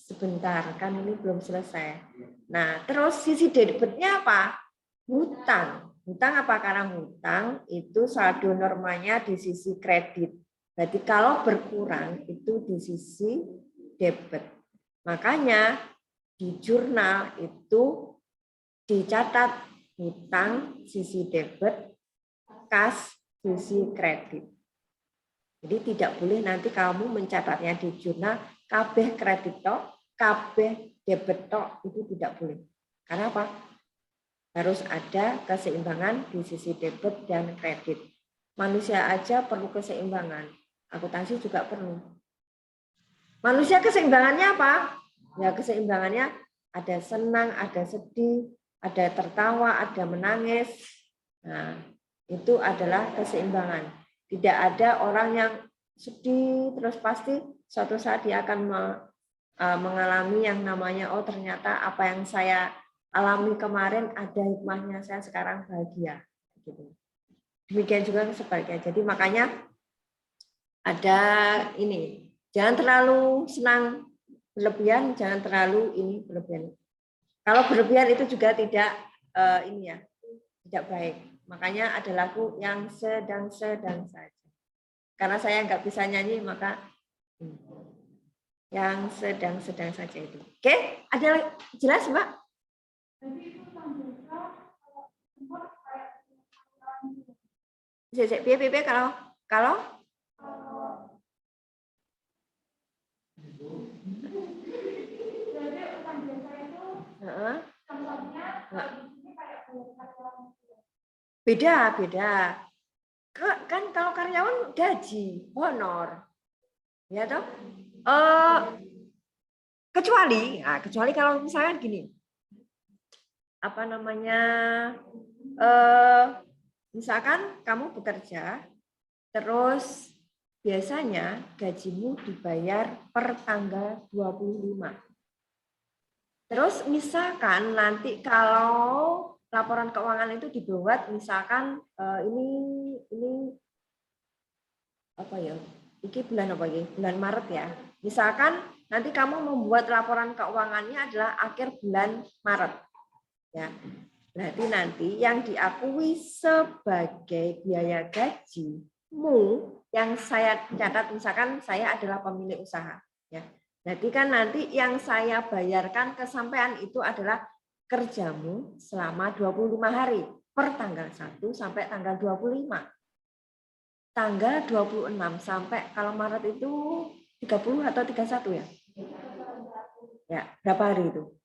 Sebentar, kan ini belum selesai. Nah, terus sisi debitnya apa? Hutang. Hutang apa? Karena hutang itu saldo normalnya di sisi kredit. Berarti kalau berkurang itu di sisi debit. Makanya di jurnal itu dicatat hutang sisi debit, kas sisi kredit. Jadi tidak boleh nanti kamu mencatatnya di jurnal kabeh kredit tok, kabeh debit tok, itu tidak boleh. Karena apa? Harus ada keseimbangan di sisi debit dan kredit. Manusia aja perlu keseimbangan, akuntansi juga perlu. Manusia keseimbangannya apa? Ya keseimbangannya ada senang, ada sedih, ada tertawa, ada menangis. Nah, itu adalah keseimbangan. Tidak ada orang yang sedih terus pasti suatu saat dia akan mengalami yang namanya oh ternyata apa yang saya alami kemarin ada hikmahnya, saya sekarang bahagia. Demikian juga sebaliknya. Jadi makanya ada ini, jangan terlalu senang berlebihan, jangan terlalu ini berlebihan. Kalau berlebihan itu juga tidak ini ya, tidak baik. Makanya ada lagu yang sedang-sedang saja. Karena saya nggak bisa nyanyi, maka yang sedang-sedang saja itu. Oke, ada jelas, Mbak? Biar kalau beda. Kan kalau karyawan gaji, honor. Ya toh? Kecuali kalau misalkan gini, apa namanya? Misalkan kamu bekerja, terus biasanya gajimu dibayar per tanggal 25. Terus misalkan nanti kalau laporan keuangan itu dibuat, misalkan ini apa ya? Ini bulan apa ya? Bulan Maret ya. Misalkan nanti kamu membuat laporan keuangannya adalah akhir bulan Maret. Ya. Berarti nanti yang diakui sebagai biaya gajimu yang saya catat, misalkan saya adalah pemilik usaha. Ya. Jadi kan nanti yang saya bayarkan ke sampean itu adalah kerjamu selama 25 hari per tanggal 1 sampai tanggal 25. Tanggal 26 sampai kalau Maret itu 30 atau 31 ya? Ya, berapa hari itu?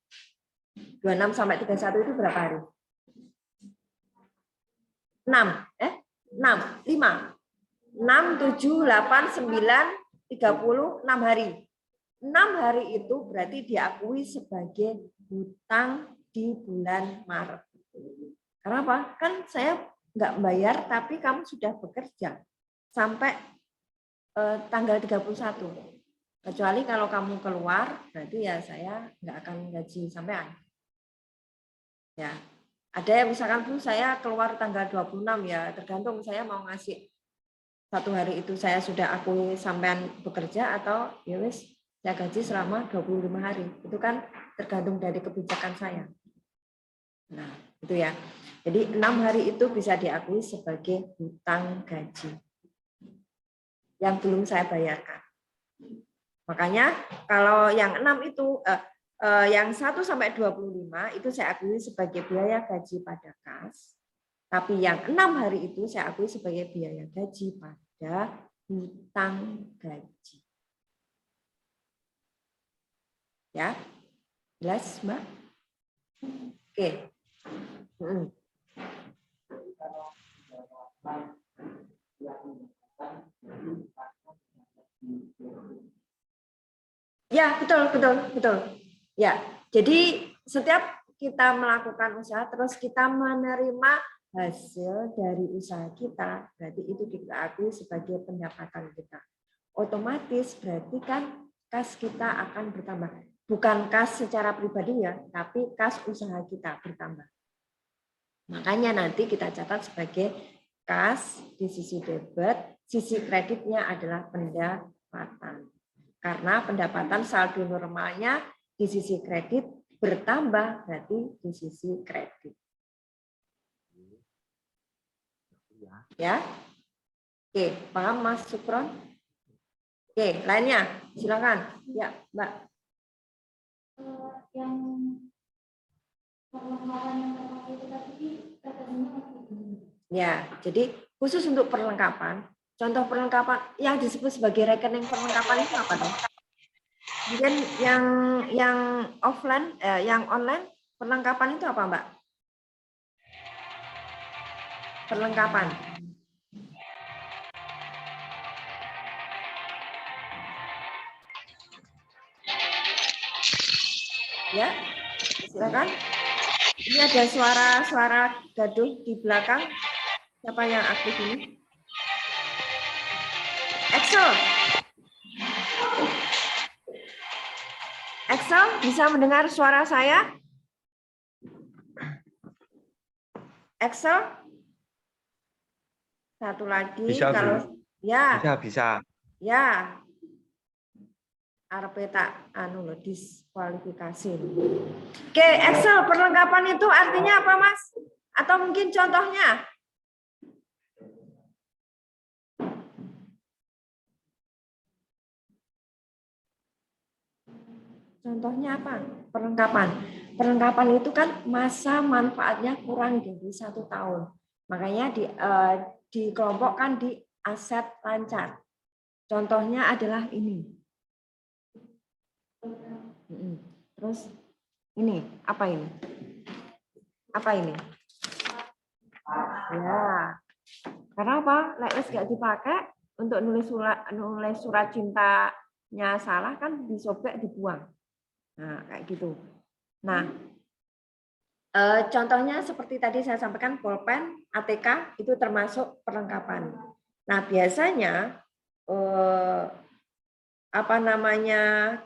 26 sampai 31 itu berapa hari? 6, 5, 6, 7, 8, 9, 30, 6 hari. 6 hari itu berarti diakui sebagai hutang di bulan Maret. Kenapa? Kan saya nggak bayar, tapi kamu sudah bekerja sampai tanggal 31. Kecuali kalau kamu keluar, berarti ya saya nggak akan gaji sampean. Ya, ada yang misalkan Bu saya keluar tanggal 26 ya, tergantung saya mau ngasih satu hari itu saya sudah akui sampean bekerja atau ya wis saya gaji selama 25 hari. Itu kan tergantung dari kebijakan saya. Nah, itu ya. Jadi 6 hari itu bisa diakui sebagai hutang gaji yang belum saya bayarkan. Makanya kalau yang 6 itu yang 1 sampai 25 itu saya akui sebagai biaya gaji pada kas. Tapi yang 6 hari itu saya akui sebagai biaya gaji pada hutang gaji. Ya. Jelas, Mbak? Oke. Ya, betul. Ya, jadi setiap kita melakukan usaha, terus kita menerima hasil dari usaha kita, berarti itu kita akui sebagai pendapatan kita. Otomatis berarti kan kas kita akan bertambah. Bukan kas secara pribadi ya, tapi kas usaha kita bertambah. Makanya nanti kita catat sebagai kas di sisi debit, sisi kreditnya adalah pendapatan. Karena pendapatan saldo normalnya di sisi kredit bertambah, berarti di sisi kredit. Ya, oke, paham Mas Sukron? Oke, lainnya silakan. Ya, Mbak. Yang ya, jadi khusus untuk perlengkapan, contoh perlengkapan yang disebut sebagai rekening perlengkapan itu apa nih? Kemudian yang offline, yang online perlengkapan itu apa, Mbak? Perlengkapan. Ya, silakan. Ini ada suara gaduh di belakang. Siapa yang aktif ini? Excel bisa mendengar suara saya? Excel? Satu lagi bisa, kalau Bu. ya. Bisa. Ya. Arpeta diskualifikasi. Oke, Excel perlengkapan itu artinya apa, Mas? Atau mungkin contohnya? Contohnya apa? Perlengkapan. Perlengkapan itu kan masa manfaatnya kurang dari 1 tahun. Makanya dikelompokkan di aset lancar. Contohnya adalah ini. Terus ini, apa ini? Apa ini? Ya. Karena apa? Lek wis gak dipakai, untuk nulis surat cintanya salah kan disobek dibuang. Nah, kayak gitu. Nah, contohnya seperti tadi saya sampaikan pulpen, ATK itu termasuk perlengkapan. Nah, biasanya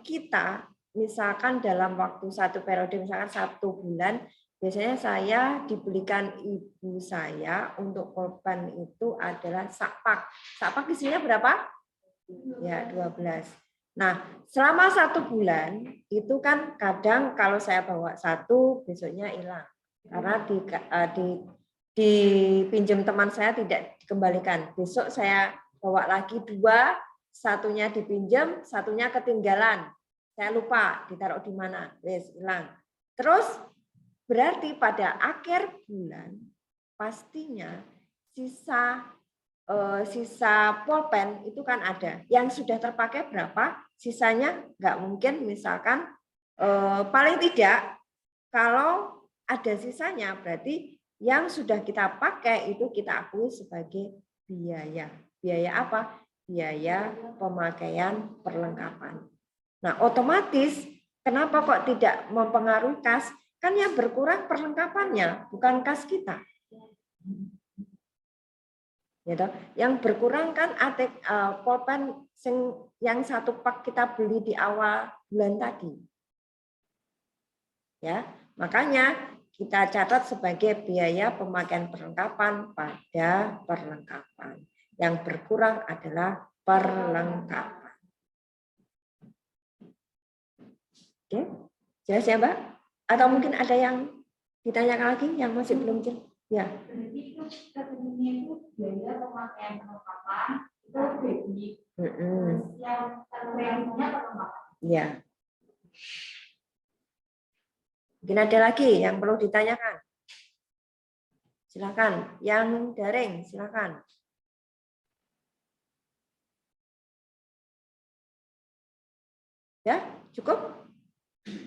kita misalkan dalam waktu satu periode, misalkan 1 bulan, biasanya saya dibelikan ibu saya untuk pulpen itu adalah sakpak. Sakpak isinya berapa? Ya, 12. Nah, selama 1 bulan itu kan kadang kalau saya bawa 1, besoknya hilang. Karena dipinjam teman saya tidak dikembalikan. Besok saya bawa lagi 2, 1-nya dipinjam, 1-nya ketinggalan. Saya lupa ditaruh di mana, wes hilang. Terus berarti pada akhir bulan pastinya sisa pulpen itu kan ada. Yang sudah terpakai berapa, sisanya nggak mungkin misalkan paling tidak kalau ada sisanya berarti yang sudah kita pakai itu kita akui sebagai biaya. Biaya apa? Biaya pemakaian perlengkapan. Nah, otomatis kenapa kok tidak mempengaruhi kas? Kan yang berkurang perlengkapannya, bukan kas kita. Gitu. Yang berkurang kan pulpen yang 1 pak kita beli di awal bulan tadi. Ya, makanya kita catat sebagai biaya pemakaian perlengkapan pada perlengkapan. Yang berkurang adalah perlengkapan. Oke, jelas ya Mbak? Atau mungkin ada yang ditanyakan lagi yang masih belum jelas? Ya. Jadi itu ketentunya itu biaya pemakaian perlengkapan itu basic. Yang terkreasinya perlengkapan. Ya. Mungkin ada lagi yang perlu ditanyakan. Silakan. Yang daring, silakan. Ya, cukup?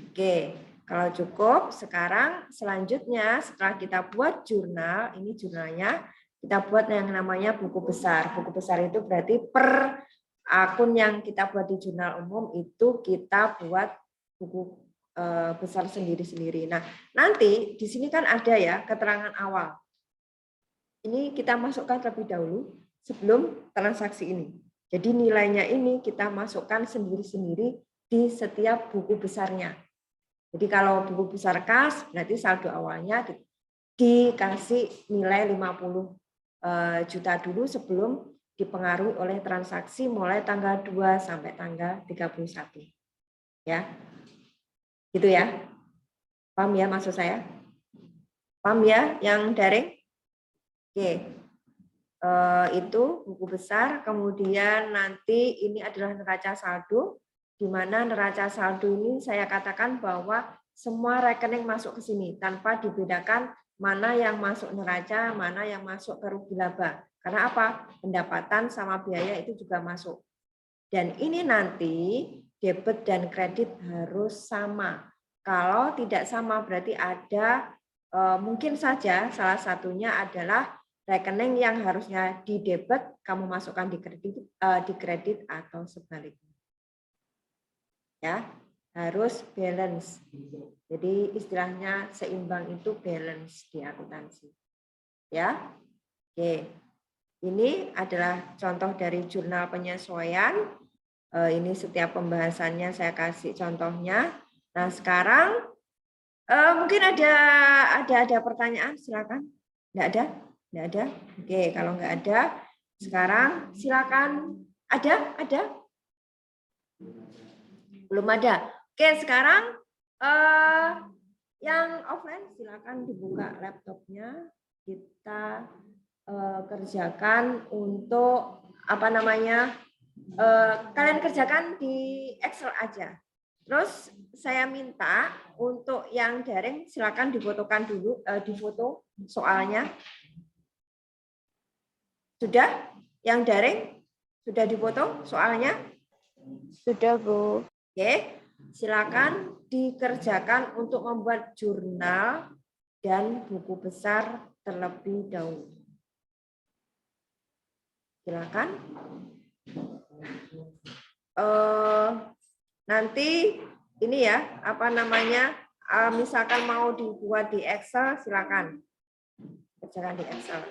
Oke. Kalau cukup, sekarang selanjutnya setelah kita buat jurnal, ini jurnalnya, kita buat yang namanya buku besar. Buku besar itu berarti per akun yang kita buat di jurnal umum itu kita buat buku besar sendiri-sendiri. Nah, nanti di sini kan ada ya keterangan awal. Ini kita masukkan terlebih dahulu sebelum transaksi ini. Jadi nilainya ini kita masukkan sendiri-sendiri di setiap buku besarnya. Jadi kalau buku besar kas, berarti saldo awalnya dikasih nilai 50 juta dulu sebelum dipengaruhi oleh transaksi mulai tanggal 2 sampai tanggal 31. Ya. Gitu ya. Paham ya maksud saya? Paham ya yang daring? Oke. Itu buku besar, kemudian nanti ini adalah neraca saldo. Di mana neraca saldo ini saya katakan bahwa semua rekening masuk ke sini tanpa dibedakan mana yang masuk neraca, mana yang masuk ke rugi laba. Karena apa? Pendapatan sama biaya itu juga masuk. Dan ini nanti debit dan kredit harus sama. Kalau tidak sama berarti ada mungkin saja salah satunya adalah rekening yang harusnya di debit kamu masukkan di kredit atau sebaliknya. Ya, harus balance. Jadi istilahnya seimbang itu balance di akuntansi. Ya. Oke. Ini adalah contoh dari jurnal penyesuaian. Ini setiap pembahasannya saya kasih contohnya. Nah, sekarang mungkin ada pertanyaan, silakan. Enggak ada? Enggak ada? Oke, kalau enggak ada, sekarang silakan. Ada? Belum ada. Oke, sekarang yang offline silakan dibuka laptopnya. Kita kerjakan untuk apa namanya? Kalian kerjakan di Excel aja. Terus saya minta untuk yang daring silakan difotokan dulu, difoto soalnya. Sudah? Yang daring sudah difoto soalnya? Sudah, Bu. Oke, silakan dikerjakan untuk membuat jurnal dan buku besar terlebih dahulu. Silakan. Nanti ini ya, apa namanya, misalkan mau dibuat di Excel, silakan kerjakan di Excel.